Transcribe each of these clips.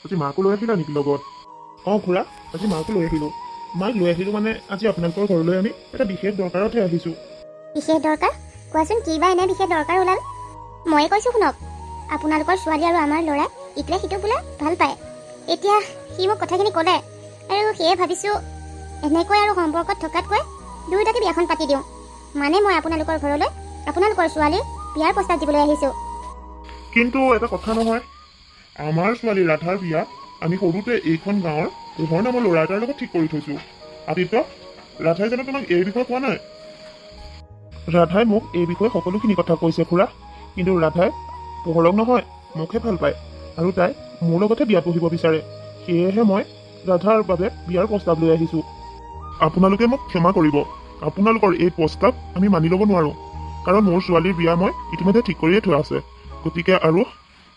আজি মাকো লৈ আহিলা নেকি লগত? অঁ খুৰা, আজি মাকো লৈ আহিলোঁ। মাক লৈ আহিলোঁ মানে আজি আপোনালোকৰ ঘৰলৈ আমি এটা বিশেষ দৰকাৰতহে আহিছোঁ। বিশেষ দৰকাৰ? কোৱাচোন কি বা এনে বিশেষ দৰকাৰ ওলাল? ময়ে কৈছোঁ শুনক, আপোনালোকৰ ছোৱালী আৰু আমাৰ ল'ৰাই ইটোৱে সিটোক বোলে ভাল পায়। এতিয়া সি মোক কথাখিনি ক'লে আৰু সেয়ে ভাবিছোঁ এনেকৈ আৰু সম্পৰ্কত থকাতকৈ দুয়োটাকে বিয়াখন পাতি দিওঁ। মানে মই আপোনালোকৰ ঘৰলৈ আপোনালোকৰ ছোৱালীৰ বিয়াৰ প্ৰস্তাৱ দিবলৈ আহিছোঁ। কিন্তু এটা কথা নহয়, আমাৰ ছোৱালী ৰাধাৰ বিয়া আমি সৰুতে এইখন গাঁৱৰ পোহৰ নামৰ ল'ৰা এটাৰ লগত ঠিক কৰি থৈছোঁ। আদিত্য, ৰাধাই জানো তোমাক এই বিষয়ে কোৱা নাই? ৰাধাই মোক এই বিষয়ে সকলোখিনি কথা কৈছে খুৰা, কিন্তু ৰাধাই পোহৰক নহয় মোকহে ভাল পায় আৰু তাই মোৰ লগতে বিয়া পঢ়িব বিচাৰে। সেয়েহে মই ৰাধাৰ বাবে বিয়াৰ প্ৰস্তাৱ লৈ আহিছোঁ। আপোনালোকে মোক ক্ষমা কৰিব, আপোনালোকৰ এই প্ৰস্তাৱ আমি মানি ল'ব নোৱাৰোঁ, কাৰণ মোৰ ছোৱালীৰ বিয়া মই ইতিমধ্যে ঠিক কৰিয়ে থোৱা আছে। গতিকে আৰু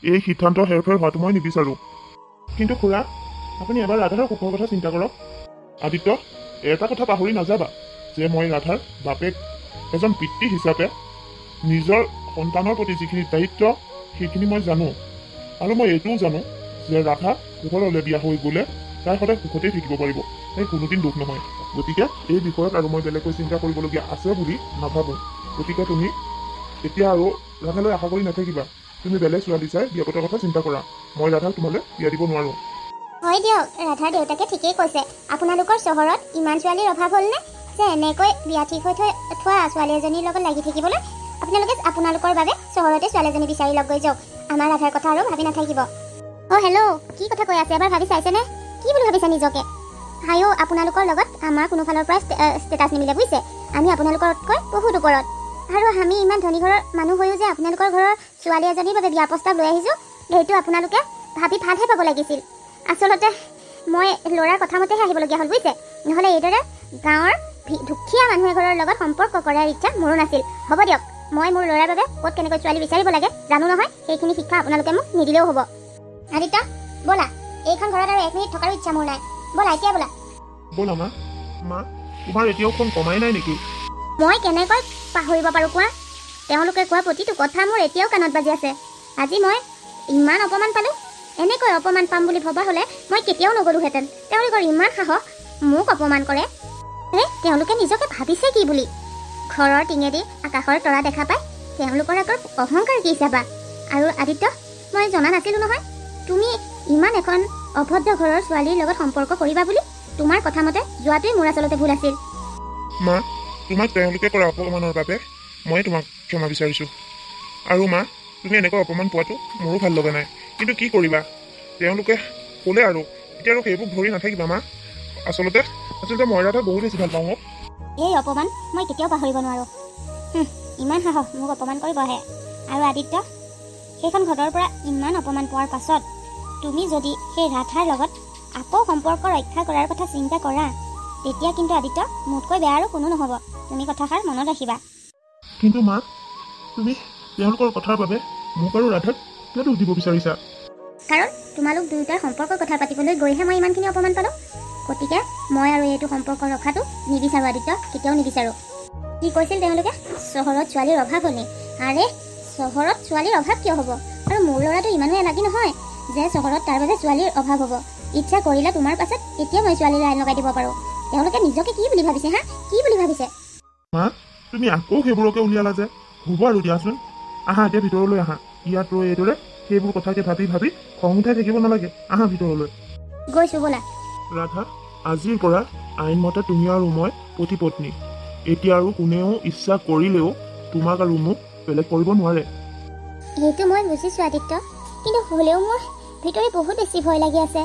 এই সিদ্ধান্ত হেৰফেৰ হোৱাটো মই নিবিচাৰোঁ। কিন্তু খুৰা, আপুনি এবাৰ ৰাধাৰ সুখৰ কথা চিন্তা কৰক। আদিত্য, এটা কথা পাহৰি নাযাবা যে মই ৰাধাৰ বাপেক, এজন পিতৃ হিচাপে নিজৰ সন্তানৰ প্ৰতি যিখিনি দায়িত্ব সেইখিনি মই জানো, আৰু মই এইটোও জানো যে ৰাধা পোহৰলৈ বিয়া হৈ গ'লে তাই সদায় সুখতেই থাকিব পাৰিব, তাই কোনোদিন দুখ নহয়। গতিকে এই বিষয়ত আৰু মই বেলেগকৈ চিন্তা কৰিবলগীয়া আছে বুলি নাভাবোঁ। গতিকে তুমি এতিয়া আৰু ৰাধালৈ আশা কৰি নাথাকিবা। তুমি বেলেগ ছোৱালী চাই বিয়া পতাৰ কথা চিন্তা কৰা। মই ৰাধাক তোমালৈ বিয়া দিব নোৱাৰোঁ। হয় দিয়ক, ৰাধাৰ দেউতাকে ঠিকেই কৈছে। আপোনালোকৰ চহৰত ইমান ছোৱালীৰ অভাৱ হ'লনে যে এনেকৈ বিয়া ঠিক হৈ থোৱা ছোৱালী এজনীৰ লগত লাগি থাকিবলৈ আপোনালোকে আপোনালোকৰ বাবে চহৰতে ছোৱালী এজনী বিচাৰি লগ গৈ যাওক। আমাৰ ৰাধাৰ কথা আৰু ভাবি নাথাকিব। অ' হেল্ল', কি কথা কৈ আছে? এবাৰ ভাবি চাইছেনে? কি বুলি ভাবিছে নিজকে? হাইও, আপোনালোকৰ লগত আমাৰ কোনো ফালৰ পৰা ষ্টেটাছ নিমিলে বুজিছে। আমি আপোনালোকতকৈ বহুত ওপৰত, আৰু আমি ইমান ধনী ঘৰৰ মানুহ হৈও যে আপোনালোকৰ ঘৰৰ ছোৱালী এজনীৰ বাবে বিয়া প্ৰস্তাৱ লৈ আহিছোঁ, সেইটো আপোনালোকে ভাবি ভালহে পাব লাগিছিল। আচলতে মই ল'ৰাৰ কথা মতেহে আহিবলগীয়া হ'ল বুজিছে, নহ'লে এইদৰে গাঁৱৰ দুখীয়া মানুহ এঘৰৰ লগত সম্পৰ্ক কৰাৰ ইচ্ছা মোৰো নাছিল। হ'ব দিয়ক, মই মোৰ ল'ৰাৰ বাবে ক'ত কেনেকৈ ছোৱালী বিচাৰিব লাগে জানো নহয়, সেইখিনি শিক্ষা আপোনালোকে মোক নিদিলেও হ'ব। আদিত্য, ব'লা, এইখন ঘৰত আৰু 1 মিনিট থকাৰো ইচ্ছা মোৰ নাই। ব'লা, এতিয়া ব'লা। ব'লা মা। মা, তোমাৰ এতিয়াও খন কমাই নাই নেকি? মই কেনেকৈ পাহৰিব পাৰোঁ কোৱা? তেওঁলোকে কোৱা প্ৰতিটো কথা মোৰ এতিয়াও কাণত বাজি আছে। আজি মই ইমান অপমান পালোঁ। এনেকৈ অপমান পাম বুলি ভবা হ'লে মই কেতিয়াও নগ'লোহেঁতেন। তেওঁলোকৰ ইমান সাহস মোক অপমান কৰে। তেওঁলোকে নিজকে ভাবিছে কি বুলি? ঘৰৰ টিঙেদি আকাশৰ তৰা দেখা পায় তেওঁলোকৰ আগৰ অহংকাৰ কি চাবা? আৰু আদিত্য, মই জনা নাছিলোঁ নহয় তুমি ইমান এখন অভদ্ৰ ঘৰৰ ছোৱালীৰ লগত সম্পৰ্ক কৰিবা বুলি। তোমাৰ কথা মতে যোৱাটোৱেই মোৰ আচলতে ভুল আছিল। মা, তোমাক তেওঁলোকে কৰা অপমানৰ বাবে মই তোমাক ক্ষমা বিচাৰিছোঁ। আৰু মা, তুমি এনেকৈ অপমান পোৱাটো মোৰো ভাল লগা নাই, কিন্তু কি কৰিবা, তেওঁলোকে ক'লে আৰু এতিয়া আৰু সেইবোৰ ধৰি নাথাকিবা মা। আচলতে মই ৰাধাক বহুত বেছি ভাল পাওঁ। এই অপমান মই কেতিয়াও পাহৰিব নোৱাৰোঁ। ইমান সাহস মোক অপমান কৰিবহে। আৰু আদিত্য, সেইখন ঘৰৰ পৰা ইমান অপমান পোৱাৰ পাছত তুমি যদি সেই ৰাধাৰ লগত আকৌ সম্পৰ্ক ৰক্ষা কৰাৰ কথা চিন্তা কৰা, তেতিয়া কিন্তু আদিত্য মোতকৈ বেয়া আৰু কোনো নহ'ব। তুমি কথাষাৰ মনত ৰাখিবা। কিন্তু মা, তুমি তেওঁলোকৰ কথাৰ বাবে মোক আৰু ৰাধাক কিয় দোষ দিব বিচাৰিছা? কাৰণ তোমালোক দুয়োটাৰ সম্পৰ্কৰ কথা পাতিবলৈ গৈহে মই ইমানখিনি অপমান পালোঁ। গতিকে মই আৰু এইটো সম্পৰ্ক ৰখাটো নিবিচাৰোঁ আদিত্য, কেতিয়াও নিবিচাৰোঁ। কি কৈছিল তেওঁলোকে? চহৰত ছোৱালীৰ অভাৱ হ'লে? আৰে, চহৰত ছোৱালীৰ অভাৱ কিয় হ'ব? আৰু মোৰ ল'ৰাটো ইমানো এলাগী নহয় যে চহৰত তাৰ বাবে ছোৱালীৰ অভাৱ হ'ব। ইচ্ছা কৰিলে তোমাৰ পাছত এতিয়া মই ছোৱালীৰ আইন লগাই দিব পাৰোঁ। তেওঁলোকে নিজকে কি বুলি ভাবিছে হা? কি বুলি ভাবিছে? মা, তুমি আকৌ সেইবোৰকে উলিয়ালা যে। হ'ব আৰু দিয়াচোন, আহা এতিয়া ভিতৰলৈ আহা। ইয়াত ৰৈ এইদৰে সেইবোৰ কথাকে ভাবি ভাবি খং উঠাই থাকিব নালাগে। আহা ভিতৰলৈ। গৈছোঁ ব'লা। ৰাধা, আজিৰ পৰা আইনমতে তুমি আৰু মই পতি পত্নী। এতিয়া আৰু কোনেও ইচ্ছা কৰিলেও তোমাক আৰু মোক বেলেগ কৰিব নোৱাৰে। সেইটো মই বুজিছোঁ আদিত্য, কিন্তু হ'লেও মোৰ ভিতৰি বহুত বেছি ভয় লাগি আছে।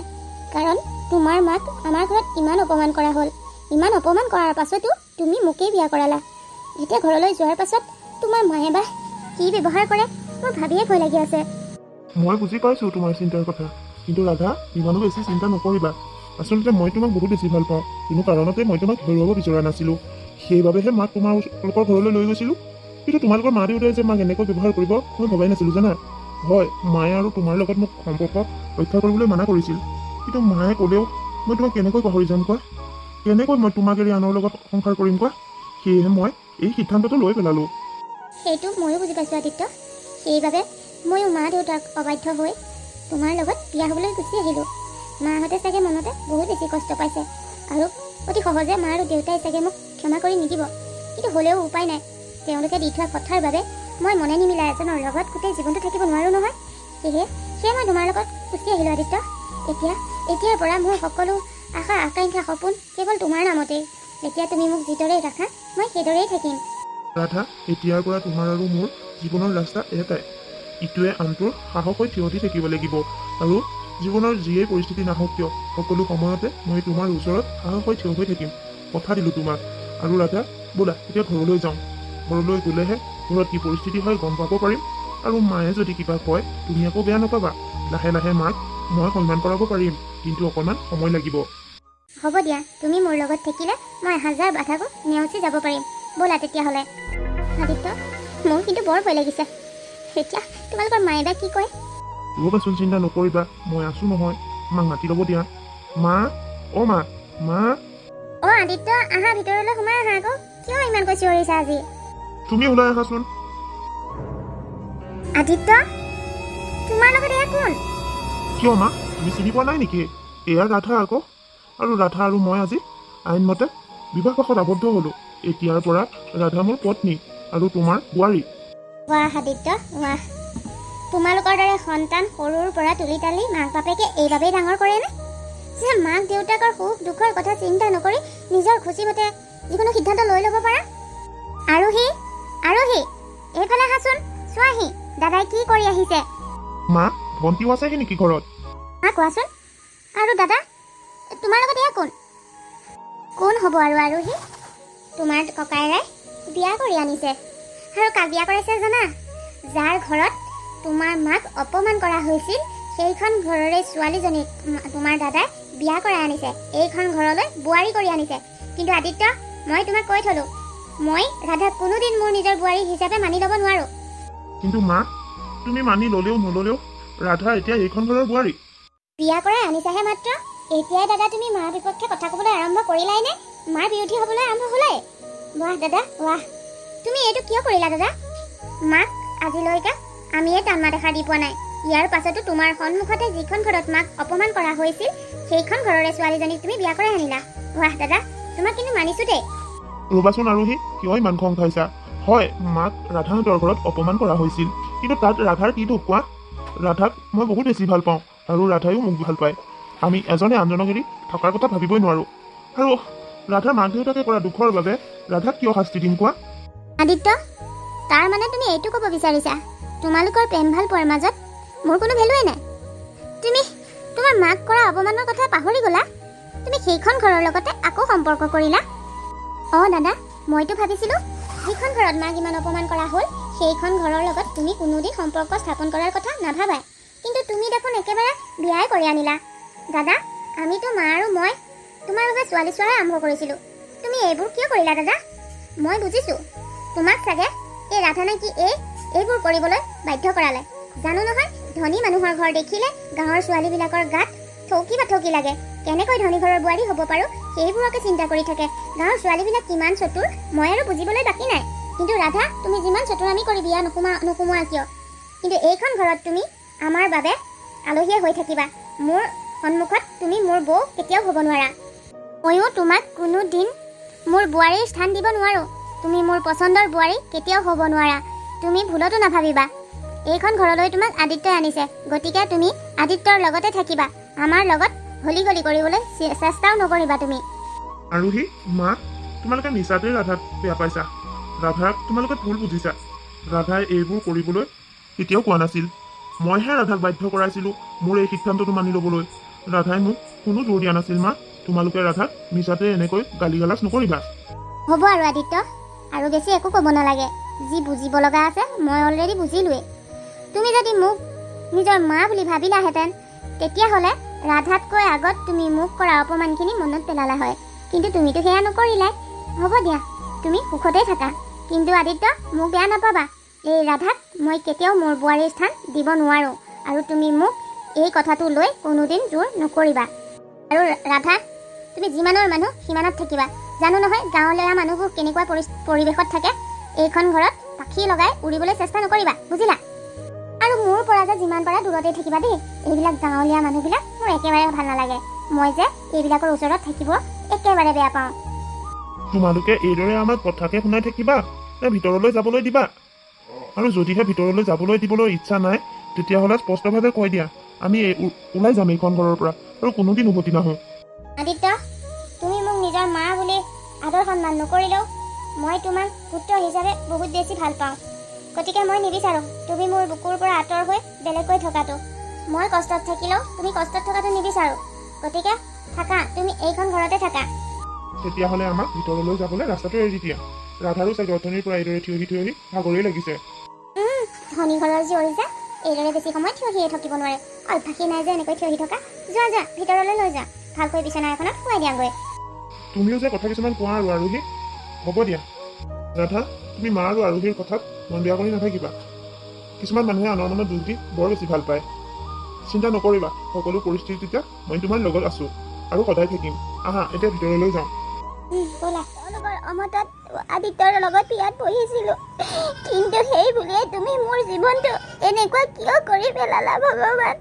কাৰণ তোমাৰ মাক আমাৰ ঘৰত ইমান অপমান কৰা হ'ল। ইমান অপমান কৰাৰ পাছতো তুমি মোকেই বিয়া কৰালা। এতিয়া ঘৰলৈ যোৱাৰ পাছত তোমাৰ মায়ে বা কি ব্যৱহাৰ কৰে মোৰ ভাবিয়ে ভয় লাগি আছে। মই বুজি পাইছোঁ তোমাৰ চিন্তাৰ কথা, কিন্তু ৰাধা, ইমানো বেছি চিন্তা নকৰিবা। আচলতে মই তোমাক বহুত বেছি ভাল পাওঁ, কোনো কাৰণতে মই তোমাক হেৰুৱাব বিচৰা নাছিলোঁ। সেইবাবেহে মাক তোমালোকৰ ঘৰলৈ লৈ গৈছিলোঁ। কিন্তু তোমালোকৰ মা দেউতাই যে মাক এনেকৈ ব্যৱহাৰ কৰিব মই ভবাই নাছিলোঁ জানা। হয়, মায়ে আৰু তোমাৰ লগত মোক সম্পৰ্ক ৰক্ষা কৰিবলৈ মানা কৰিছিল, কিন্তু মায়ে ক'লেও মই তোমাক কেনেকৈ পাহৰি যাম কোৱা? কেনেকৈ মই তোমাক এৰি আনৰ লগত সংসাৰ কৰিম কোৱা? সেয়েহে মই এই সিদ্ধান্তটো লৈ পেলালোঁ। সেইটো ময়ো বুজি পাইছোঁ আদিত্য। সেইবাবে ময়ো মা দেউতাক অবাধ্য হৈ তোমাৰ লগত বিয়া হ'বলৈ গুচি আহিলোঁ। মাহঁতে চাগে মনতে বহুত বেছি কষ্ট পাইছে আৰু অতি সহজে মা আৰু দেউতাই চাগে মোক ক্ষমা কৰি নিদিব। কিন্তু হ'লেও উপায় নাই, তেওঁলোকে দি থোৱা কথাৰ বাবে মই মনে নিমিলা এজনৰ লগত গোটেই জীৱনটো থাকিব নোৱাৰোঁ নহয়। সেয়ে মই তোমাৰ লগত গুচি আহিলোঁ আদিত্য। এতিয়াৰ পৰা মোৰ সকলো আশা আকাংক্ষা সপোন কেৱল তোমাৰ নামতেই। এতিয়া তুমি মোক যিদৰে ৰাখা মই সেইদৰেই থাকিম। ৰাধা, এতিয়াৰ পৰা তোমাৰ আৰু মোৰ জীৱনৰ ৰাস্তা এটাই, ইটোৱে আনটোৰ সাহস হৈ থিয় দি থাকিব লাগিব। আৰু জীৱনৰ যিয়েই পৰিস্থিতি নাহক কিয়, সকলো সময়তে মই তোমাৰ ওচৰত সাহস হৈ থিয় হৈ থাকিম। কথা দিলোঁ তোমাক। আৰু ৰাধা, ব'লা এতিয়া ঘৰলৈ যাওঁ। ঘৰলৈ গ'লেহে ঘৰত কি পৰিস্থিতি হয় গম পাব পাৰিম। আৰু মায়ে যদি কিবা কয় তুমি আকৌ বেয়া নাপাবা। লাহে লাহে মাক মই সন্মান কৰাব পাৰিম, কিন্তু অকণমান সময় লাগিব। হ'ব দিয়া, তুমি মোৰ লগত থাকিলে মই 1000 বাধাকো নেওচি যাব পাৰিম। ব'লা তেতিয়াহ'লে। আদিত্য, মোৰ কিন্তু বৰ ভয় লাগিছে। এতিয়া তোমালোকৰ মায়ে বা কি কয়? ৰ'বাচোন, চিন্তা নকৰিবা, মই আছোঁ নহয়। মাক মাতি ল'ব দিয়া। মা, অ' মা, মা। অ' আদিত্য, আহা ভিতৰলৈ সোমাই আহা আকৌ। কিয় ইমানকৈ চিঞৰিছা আজি? তুমি ওলাই আহাচোন। আদিত্য, তোমাৰ লগত এয়া কোন? কিয় মা, তুমি চিনি পোৱা নাই নেকি? এয়া ৰাধা আকৌ। আৰু ৰাধা আৰু মই আজি আইনমতে বিবাহপাশত আবদ্ধ হ'লোঁ। এতিয়াৰ পৰা ৰাধা মোৰ পত্নী আৰু তোমাৰ বোৱাৰী। ৱাহ আদিত্য, ৱাহ। তোমালোকৰ দৰে সন্তান সৰুৰ পৰা তুলি তালি মাক বাপেকে এইবাবেই ডাঙৰ কৰেনে যে মাক দেউতাকৰ সুখ দুখৰ কথা চিন্তা নকৰি নিজৰ খুচিমতে যিকোনো সিদ্ধান্ত লৈ ল'ব পাৰা? আৰোহী, এইফালে আহাচোন। চোৱাহি দাদাই কি কৰি আহিছে। মা, ভণ্টিও আছেহি নেকি ঘৰত? মা কোৱাচোন। আৰু দাদা, তোমাৰ লগত এয়া কোন হ'ব আৰু আৰোহী? তোমাৰ ককাইৰাই বিয়া কৰি আনিছে। আৰু কাক বিয়া কৰাইছে জানা? যাৰ ঘৰত তোমাৰ মাক অপমান কৰা হৈছিল সেইখন ঘৰৰে ছোৱালীজনীক তোমাৰ দাদাই বিয়া কৰাই আনিছে। এইখন ঘৰলৈ বোৱাৰী কৰি আনিছে। কিন্তু আদিত্য, মই তোমাক কৈ থলোঁ, মই ৰাধাক কোনোদিন মোৰ নিজৰ বোৱাৰী হিচাপে মানি ল'ব নোৱাৰোঁ। কিন্তু মা, তুমি মানি ল'লেও নল'লেও ৰাধা এতিয়া এইখন ঘৰৰ বোৱাৰী। বিয়া কৰাই আনিছাহে মাত্ৰ, এতিয়াই দাদা তুমি মাৰ বিপক্ষে কথা ক'বলৈ আৰম্ভ কৰিলাই নে? মাৰ বিৰোধী হ'বলৈ আৰম্ভ হ'লাই? ৱাহ দাদা, ৱাহ। তুমি এইটো কিয় কৰিলা দাদা? মাক আজিলৈকে আমিয়ে টানমা দেখা দি পোৱা নাই। ইয়াৰ পাছতো তোমাৰ সন্মুখতে যিখন ঘৰত মাক অপমান কৰা হৈছিল সেইখন ঘৰৰে ছোৱালীজনীক তুমি বিয়া কৰাই আনিলা। ৱাহ দাদা, তোমাক কিন্তু মানিছোঁ দেই। ৰ'বাচোন আৰোহী, কিয় ইমান খং খাইছা? হয়, মাক ৰাধাহঁতৰ ঘৰত অপমান কৰা হৈছিল, কিন্তু তাত ৰাধাৰ কি দুখ কোৱা? ৰাধাক মই বহুত বেছি ভাল পাওঁ আৰু ৰাধায়ো মোক ভাল পায়। আমি এজনে আনজনক এৰি থকাৰ কথা ভাবিবই নোৱাৰোঁ। আৰু ৰাধাৰ মাক দেউতাকে কৰা দুখৰ বাবে ৰাধাক কিয় শাস্তি দিম কোৱা? আদিত্য, তাৰ মানে তুমি এইটো ক'ব বিচাৰিছা তোমালোকৰ প্ৰেম ভাল পোৱাৰ মাজত মোৰ কোনো ভেলুৱে নাই? তুমি তোমাৰ মাক কৰা অপমানৰ কথা পাহৰি গ'লা? তুমি সেইখন ঘৰৰ লগতে আকৌ সম্পৰ্ক কৰিলা? অঁ দাদা, মইতো ভাবিছিলোঁ যিখন ঘৰত মাক ইমান অপমান কৰা হ'ল সেইখন ঘৰৰ লগত তুমি কোনোদিন সম্পৰ্ক স্থাপন কৰাৰ কথা নাভাবাই। কিন্তু তুমি দেখোন একেবাৰে বিয়াই কৰি আনিলা। দাদা, আমিতো মা আৰু মই তোমাৰ বাবে ছোৱালী চোৱাই আৰম্ভ কৰিছিলোঁ। তুমি এইবোৰ কিয় কৰিলা দাদা? মই বুজিছোঁ, তোমাক চাগে এই ৰাধা নে কি এইবোৰ কৰিবলৈ বাধ্য কৰালে। জানো নহয়, ধনী মানুহৰ ঘৰ দেখিলে গাঁৱৰ ছোৱালীবিলাকৰ গাত থৌকি লাগে। কেনেকৈ ধনী ঘৰৰ বোৱাৰী হ'ব পাৰোঁ সেইবোৰকে চিন্তা কৰি থাকে। গাঁৱৰ ছোৱালীবিলাক কিমান চতুৰ মই আৰু বুজিবলৈ বাকী নাই। কিন্তু ৰাধা, তুমি যিমান চতুৰামি কৰি বিয়া নোসোমোৱা কিয়, কিন্তু এইখন ঘৰত তুমি আমাৰ বাবে আলহীয়ে হৈ থাকিবা। মোৰ সন্মুখত তুমি মোৰ বৌ কেতিয়াও হ'ব নোৱাৰা। ময়ো তোমাক কোনোদিন মোৰ বোৱাৰীৰ স্থান দিব নোৱাৰোঁ। তুমি মোৰ পচন্দৰ বোৱাৰী কেতিয়াও হ'ব নোৱাৰা। তুমি ভুলতো নাভাবিবা। এইখন ঘৰলৈ তোমাক আদিত্যই আনিছে, গতিকে তুমি আদিত্যৰ লগতে থাকিবা। আমাৰ লগত হলি কৰিবলৈ চেষ্টাও নকৰিবা তুমি। আৰোহী, মা, তোমালোকে মিছাতেই ৰাধাক বেয়া পাইছা। ৰাধাক তোমালোকে ভুল বুজিছা। ৰাধাই এইবোৰ কৰিবলৈ কেতিয়াও কোৱা নাছিল। মইহে ৰাধাক বাধ্য কৰাইছিলোঁ মোৰ এই সিদ্ধান্তটো মানি ল'বলৈ। ৰাধাই মোক কোনো জোৰ দিয়া নাছিল। মা, তোমালোকে ৰাধাক মিছাতে এনেকৈ গালি গালাজ নকৰিবা। হ'ব আৰু আদিত্য, আৰু বেছি একো ক'ব নালাগে। যি বুজিব লগা আছে মই অলৰেডি বুজিলোৱেই। তুমি যদি মোক নিজৰ মা বুলি ভাবিলাহেঁতেন তেতিয়াহ'লে ৰাধাতকৈ আগত তুমি মোক কৰা অপমানখিনি মনত পেলালা হয়। কিন্তু তুমিতো সেয়া নকৰিলাই। হ'ব দিয়া, তুমি সুখতেই থাকা। কিন্তু আদিত্য, মোক বেয়া নাপাবা। এই ৰাধাক মই কেতিয়াও মোৰ বোৱাৰীৰ স্থান দিব নোৱাৰোঁ। আৰু তুমি মোক এই কথাটো লৈ কোনোদিন জোৰ নকৰিবা। আৰু ৰাধা, তুমি যিমানৰ মানুহ সিমানত থাকিবা। জানো নহয় গাঁৱলীয়া মানুহবোৰ কেনেকুৱা পৰিৱেশত থাকে। এইখন ঘৰত পাখি লগাই উৰিবলৈ চেষ্টা নকৰিবা, বুজিলা? আৰু মোৰ পৰা যে যিমান পাৰা দূৰতে থাকিবা দেই। এইবিলাক গাঁৱলীয়া মানুহবিলাক মোৰ একেবাৰে ভাল নালাগে। মই যে এইবিলাকৰ ওচৰত থাকিব একেবাৰে বেয়া পাওঁ। তোমালোকে এইদৰে আমাক কথাকে শুনাই থাকিবা নে ভিতৰলৈ যাবলৈ দিবা? আৰু যদিহে ভিতৰলৈ যাবলৈ দিবলৈ ইচ্ছা নাই তেতিয়াহ'লে স্পষ্টভাৱে কৈ দিয়া, আমি ওলাই যাম এইখন ঘৰৰ পৰা আৰু কোনোদিন উভতি নাহোঁ। আদিত্য, তুমি মোক নিজৰ মা বুলি আদৰ সন্মান নকৰিলেও মই তোমাক পুত্ৰ হিচাপে বহুত বেছি ভাল পাওঁ। গতিকে মই নিবিচাৰোঁ তুমি মোৰ বুকুৰ পৰা আঁতৰ হৈ বেলেগকৈ থকাটো। মই কষ্টত থাকিলেও তুমি কষ্টত থকাটো নিবিচাৰোঁ। গতিকে থাকা, তুমি এইখন ঘৰতে থাকা। তেতিয়াহ'লে আমাক ভিতৰলৈ যাবলৈ ৰাস্তাটো এৰি দিয়া। ৰাধাৰো চাগে অথনিৰ পৰা এইদৰে থিয় আহি ভাগৰেই লাগিছে। ধনী ঘৰৰ জীয়ৰী যে এইদৰে বেছি সময় থিয় আহিয়ে থাকিব নোৱাৰে। অভ্যাসী নাই যে এনেকৈ থিয় আহি থকা। যোৱা যোৱা, ভিতৰলৈ লৈ যোৱা, ভালকৈ বিচনা এখনত শুৱাই দিয়াগৈ। তুমিও যে কথা কিছুমান কোৱা আৰু আৰোহী। হ'ব দিয়া ৰাধা, তুমি মা আৰু আৰোহীৰ কথাত মন বেয়া কৰি নাথাকিবা। কিছুমান মানুহে আনৰ মনত দুখ দি বৰ বেছি ভাল পায়। চিন্তা নকৰিবা, সকলো পৰিস্থিতিতে মই তোমাৰ লগত আছোঁ আৰু সদায় থাকিম। আহা এতিয়া ভিতৰলৈ যাওঁ। তেওঁলোকৰ অমতত আদিত্যৰ লগত বিয়াত বহিছিলোঁ, কিন্তু সেই বুলিয়ে তুমি মোৰ জীৱনটো এনেকুৱা কিয় কৰি পেলালা ভগৱান?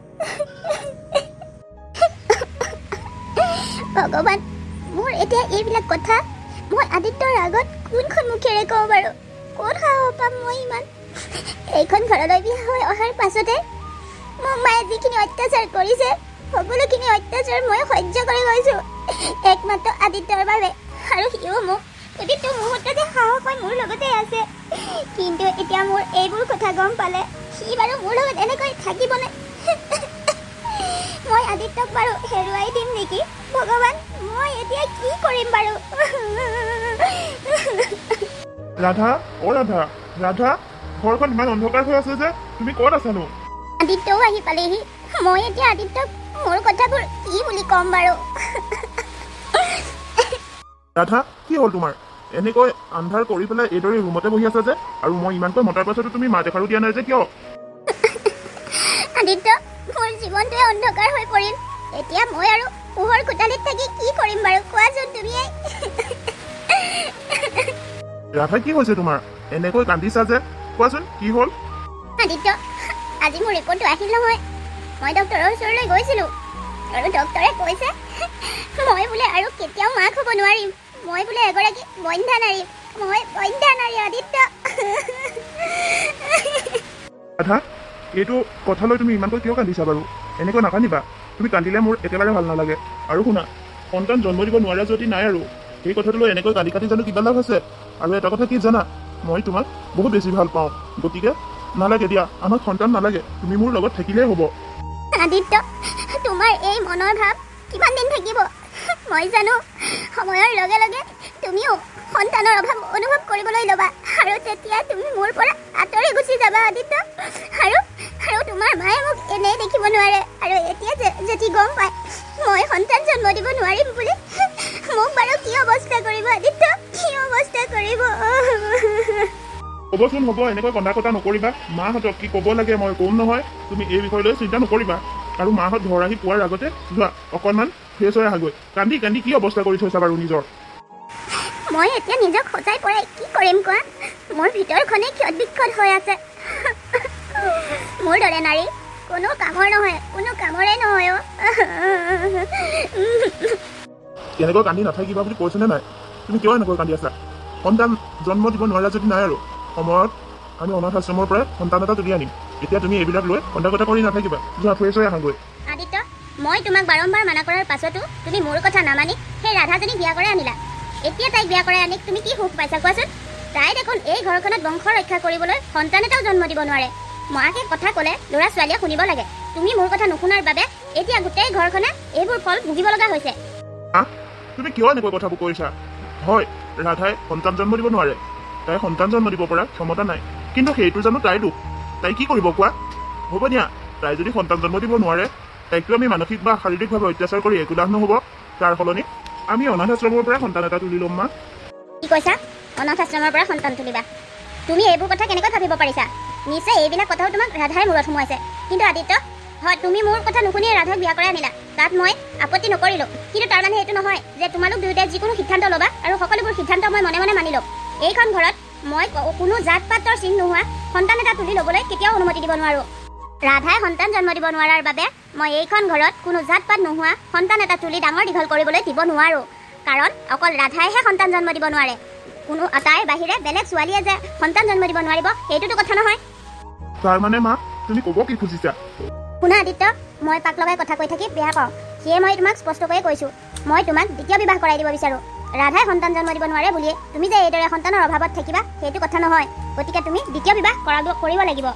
ভগৱান, মোৰ এতিয়া এইবিলাক কথা মই আদিত্যৰ আগত কোনখন মুখেৰে কওঁ বাৰু? ক'ত সাহস পাম মই ইমান? এইখন ঘৰলৈ বিয়া হৈ অহাৰ পাছতে মোক মায়ে যিখিনি অত্যাচাৰ কৰিছে সকলোখিনি অত্যাচাৰ মই সহ্য কৰি গৈছোঁ একমাত্ৰ আদিত্যৰ বাবে। আৰু সিও মোক প্ৰতিটো মুহূৰ্ততে সাহস হৈ মোৰ লগতে আছে। কিন্তু এতিয়া মোৰ এইবোৰ কথা গম পালে সি বাৰু মোৰ লগত এনেকৈ থাকিবনে? মই আদিত্যক বাৰু হেৰুৱাই দিম নেকি? ভগৱান, মই এতিয়া কি কৰিম বাৰু? ৰাধা, অ ৰাধা, ৰাধা, ঘৰখন ইমান অন্ধকাৰ হৈ আছে যে, তুমি ক'ত আছানো? আদিত্যও আহি পালেহি। মই এতিয়া আদিত্যক মোৰ কথাবোৰ কি বুলি ক'ম বাৰু? ৰাধা, কি হ'ল তোমাৰ? এনেকৈ আন্ধাৰ কৰি পেলাই এইদৰে ৰুমতে বহি আছা যে, আৰু মই ইমানকৈ মতাৰ পাছতো তুমি মাত এষাৰো দিয়া নাই যে কিয়? আদিত্য, মোৰ জীৱনটোৱে অন্ধকাৰ হৈ পৰিল। এতিয়া মই আৰু পোহৰ কোঠালিত থাকি কি কৰিম বাৰু? কোৱাচোন তুমিয়ে। ৰাধা, কি হৈছে তোমাৰ? এনেকৈ কান্দিছা যে, কোৱাচোন কি হ'ল? আদিত্য, আজি মোৰ ৰিপৰ্টটো আহিল নহয়। মই ডক্টৰৰ ওচৰলৈ গৈছিলোঁ আৰু ডক্টৰে কৈছে মই বোলে আৰু কেতিয়াও মাক হ'ব নোৱাৰিম। মই বোলে এগৰাকী বন্ধ্যা নাৰী। মই বন্ধ্যা নাৰী আদিত্য। ৰাধা, এইটো কথালৈ তুমি ইমানকৈ কিয় কান্দিছা বাৰু? এনেকৈ নাকান্দিবা। তুমি কান্দিলে মোৰ একেবাৰে ভাল নালাগে। আৰু শুনা, সন্তান জন্ম দিব নোৱাৰা যদি নাই আৰু সেই কথাটো লৈ এনেকৈ কান্দি কাটি জানো কিবা লাভ আছে? আৰু এটা কথা কি জানা, মই তোমাক বহুত বেছি ভাল পাওঁ। গতিকে নালাগে দিয়া, আমাক সন্তান নালাগে, তুমি মোৰ লগত থাকিলেই হ'ব। আদিত্য, তোমাৰ এই মনৰ ভাৱ কিমান দিন থাকিব? মই জানো সময়ৰ লগে লগে তুমিও সন্তানৰ অভাৱ অনুভৱ কৰিবলৈ ল'বা আৰু তেতিয়া তুমি মোৰ পৰা আঁতৰি গুচি যাবা আদিত্য। আৰু তোমাৰ মায়ে মোক এনেই দেখিব নোৱাৰে। আৰু এতিয়া যদি গম পায় মই সন্তান জন্ম দিব নোৱাৰিম বুলি, মোক বাৰু কি অৱস্থা কৰিব আদিত্য? কি অৱস্থা কৰিব? হ'বচোন হ'ব, এনেকৈ কন্দা কটা নকৰিবা। মাহঁতক কি ক'ব লাগে মই ক'ম নহয়, তুমি এই বিষয় লৈ চিন্তা নকৰিবা। আৰু মাহঁত ঘৰ আহি পোৱাৰ আগতে যোৱা অকণমান ফ্ৰেছ হৈ আহাগৈ। কান্দি কান্দি কি অৱস্থা কৰি থৈছা বাৰু নিজৰ? মই এতিয়া নিজক সজাই পৰাই কি কৰিম কোৱা? মোৰ ভিতৰখনেই ক্ষত বিক্ষত হৈ আছে। মোৰ দৰে নাৰী কোনো কামৰ নহয়, কোনো কামৰে নহয়। এনেকৈ কান্দি নাথাকিবা বুলি কৈছেনে নাই? তুমি কিয় এনেকৈ কান্দি আছা? সন্তান জন্ম দিব নোৱাৰা যদি নাই আৰু সময়ত আমি অনাথ আশ্ৰমৰ পৰা সন্তান এটা তুলি আনিম। এতিয়া তুমি এইবিলাক লৈ কন্দা কটা কৰি নাথাকিবা, যোৱা ফ্ৰেছ হৈ আহাগৈ। আদিত্য, মই তোমাক বাৰম্বাৰ মানা কৰাৰ পাছতো তুমি মোৰ কথা নামানি সেই ৰাধাজনীক বিয়া কৰাই আনিলা। এতিয়া তাইক বিয়া কৰাই আনি তুমি কি সুখ পাইছা কোৱাচোন? তাই দেখোন এই ঘৰখনত বংশ ৰক্ষা কৰিবলৈ সন্তান এটাও জন্ম দিব নোৱাৰে। মাকে কথা ক'লে ল'ৰা ছোৱালীয়ে শুনিব লাগে। তুমি মোৰ কথা নুশুনাৰ বাবে এতিয়া গোটেই ঘৰখনে এইবোৰ ফল ভুগিব লগা হৈছে। তুমি কিয় এনেকৈ কথাবোৰ কৈছা? হয়, ৰাধাই সন্তান জন্ম দিব নোৱাৰে, তাই সন্তান জন্ম দিব পৰা ক্ষমতা নাই, কিন্তু সেইটো জানো তাইৰ দুখ? তাই কি কৰিব কোৱা? হ'ব দিয়া, তাই যদি সন্তান জন্ম দিব নোৱাৰে তাইকতো আমি মানসিক বা শাৰীৰিকভাৱে অত্যাচাৰ কৰি একো লাভ নহ'ব। তাৰ সলনি আমি অনাথ আশ্ৰমৰ পৰা সন্তান এটা তুলি ল'ম। মা, কি কৈছা? অনাথ আশ্ৰমৰ পৰা সন্তান তুলিবা? তুমি এইবোৰ কথা কেনেকৈ ভাবিব পাৰিছা? নিশ্চয় এইবিলাক কথাও তোমাক ৰাধাই মূৰত সোমাইছে। কিন্তু আদিত্য, হয় তুমি মোৰ কথা নুশুনিয়ে ৰাধাক বিয়া কৰাই আনিলা, তাত মই আপত্তি নকৰিলোঁ। কিন্তু তাৰ মানে এইটো নহয় যে তোমালোক দুয়োটাই যিকোনো সিদ্ধান্ত ল'বা আৰু সকলোবোৰ সিদ্ধান্ত মই মনে মনে মানি ল'ম। এইখন ঘৰত মই কোনো জাত পাতৰ চিন নোহোৱা সন্তান এটা তুলি ল'বলৈ কেতিয়াও অনুমতি দিব নোৱাৰোঁ। ৰাধাই সন্তান জন্ম দিব নোৱাৰাৰ বাবে মই এইখন ঘৰত কোনো জাত পাত নোহোৱা সন্তান এটা তুলি ডাঙৰ দীঘল কৰিবলৈ দিব নোৱাৰোঁ। কাৰণ অকল ৰাধাইহে সন্তান জন্ম দিব নোৱাৰে। কোনো তাইৰ বাহিৰে বেলেগ ছোৱালীয়ে যে সন্তান জন্ম দিব নোৱাৰিব সেইটোতো কথা নহয়। তাৰ মানে মা তুমি ক'ব কি খুজিছা? শুনা আদিত্য, মই পাক লগাই কথা কৈ থাকি বেয়া পাওঁ। সেয়ে মই তোমাক স্পষ্টকৈয়ে কৈছোঁ, মই তোমাক দ্বিতীয় বিবাহ কৰাই দিব বিচাৰোঁ। ৰাধাই সন্তান জন্ম দিব নোৱাৰে বুলিয়ে তুমি যে এইদৰে সন্তানৰ অভাৱত থাকিবা সেইটো কথা নহয়। গতিকে তুমি দ্বিতীয় বিবাহ কৰিব লাগিব।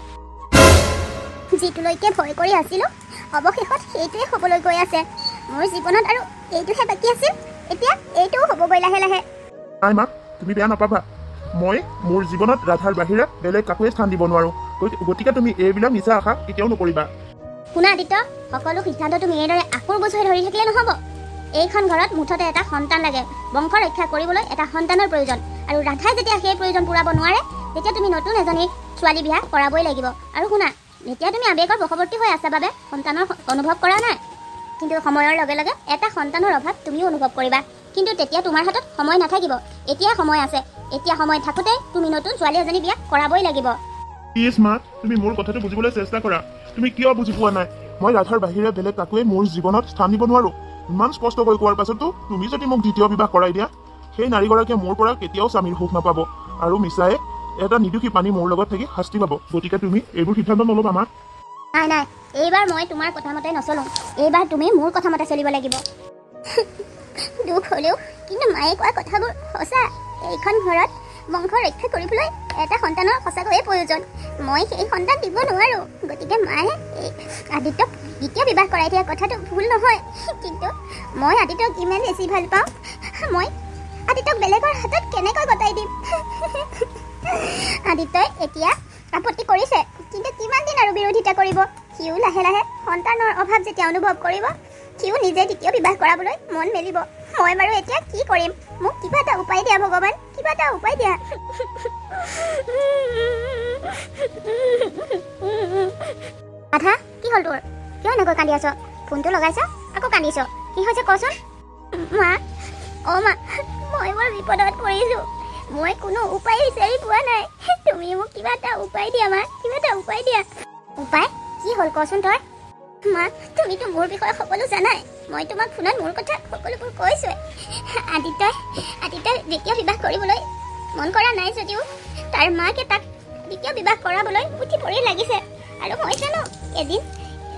যিটোলৈকে ভয় কৰি আছিলোঁ অৱশেষত সেইটোৱে হ'বলৈ গৈ আছে। মোৰ জীৱনত আৰু এইটোহে বাকী আছিল, এতিয়া এইটোও হ'বগৈ লাহে লাহে। নাই মা, তুমি বেয়া নাপাবা। মই মোৰ জীৱনত ৰাধাৰ বাহিৰে বেলেগ কাকোৱে স্থান দিব নোৱাৰোঁ। গতিকে তুমি এইবিলাক মিছা আশা কেতিয়াও নকৰিবা। শুনা আদিত্য, সকলো সিদ্ধান্ত তুমি এইদৰে আকুৰ বোজ হৈ ধৰি থাকিলে নহ'ব। এইখন ঘৰত মুঠতে এটা সন্তান লাগে। বংশ ৰক্ষা কৰিবলৈ এটা সন্তানৰ প্ৰয়োজন। আৰু ৰাধাই যেতিয়া সেই প্ৰয়োজন পূৰাব নোৱাৰে তেতিয়া তুমি নতুন এজনী ছোৱালী বিয়া কৰাবই লাগিব। আৰু শুনা, এতিয়া তুমি আৱেগৰ বশৱৰ্তী হৈ আছা বাবে সন্তানৰ অনুভৱ কৰা নাই, কিন্তু সময়ৰ লগে লগে এটা সন্তানৰ অভাৱ তুমিও অনুভৱ কৰিবা। কিন্তু তেতিয়া তোমাৰ হাতত সময় নাথাকিব। এতিয়া সময় আছে। এতিয়া সময় থাকোঁতে তুমি নতুন ছোৱালী এজনী বিয়া কৰাবই লাগিব। প্লিজ মা, তুমি মোৰ কথাটো বুজিবলৈ চেষ্টা কৰা। তুমি কিয় বুজি পোৱা নাই? মই ৰাধাৰ বাহিৰে বেলেগ কাকোৱে মোৰ জীৱনত স্থান দিব নোৱাৰোঁ। ইমান স্পষ্টকৈ কোৱাৰ পাছতো তুমি যদি মোক দ্বিতীয় বিবাহ কৰাই দিয়া, সেই নাৰীগৰাকীয়ে মোৰ পৰা কেতিয়াও স্বামীৰ সুখ নাপাব আৰু মিছাই এটা নিদোষী পানী মোৰ লগত থাকি শাস্তি পাব। গতিকে তুমি এইবোৰ সিদ্ধান্ত নল'বা মা। নাই নাই, এইবাৰ মই তোমাৰ কথা মতে নচলোঁ। এইবাৰ তুমি মোৰ কথা মতে চলিব লাগিব। দুখ হ'লেও কিন্তু মায়ে কোৱা কথাবোৰ সঁচা। এইখন ঘৰত বংশ ৰক্ষা কৰিবলৈ এটা সন্তানৰ সঁচাকৈয়ে প্ৰয়োজন। মই সেই সন্তান দিব নোৱাৰোঁ। গতিকে মায়ে এই আদিত্যক দ্বিতীয় বিবাহ কৰাই দিয়া কথাটো ভুল নহয়। কিন্তু মই আদিত্যক ইমান বেছি ভাল পাওঁ, মই আদিত্যক বেলেগৰ হাতত কেনেকৈ গতাই দিম? আদিত্যই এতিয়া আপত্তি কৰিছে, কিন্তু কিমান দিন আৰু বিৰোধিতা কৰিব? সিও লাহে লাহে সন্তানৰ অভাৱ যেতিয়া অনুভৱ কৰিব, সিও নিজে দ্বিতীয় বিবাহ কৰাবলৈ মন মেলিব। মই বাৰু এতিয়া কি কৰিম? মোক কিবা এটা উপায় দিয়া ভগৱান, কিবা এটা উপায় দিয়া। ৰাধা, কি হ'ল তোৰ? কিয় এনেকৈ কান্দি আছ? ফোনটো লগাইছ আকৌ কান্দিছ, কি হৈছে কচোন? মা, অ' মা, মই বৰ বিপদত পৰিছোঁ। মই কোনো উপায় বিচাৰি পোৱা নাই। তুমি মোক কিবা এটা উপায় দিয়া মা, কিবা এটা উপায় দিয়া। উপায়? কি হ'ল কচোন তই? মা, তুমিতো মোৰ বিষয়ে সকলো জানাই। মই তোমাক ফোনত মোৰ কথা সকলোবোৰ কৈছোঁৱে। আদিত্যই দ্বিতীয় বিবাহ কৰিবলৈ মন কৰা নাই যদিও তাৰ মাকে তাক দ্বিতীয় বিবাহ কৰাবলৈ উঠি পৰি লাগিছে। আৰু মই জানো এদিন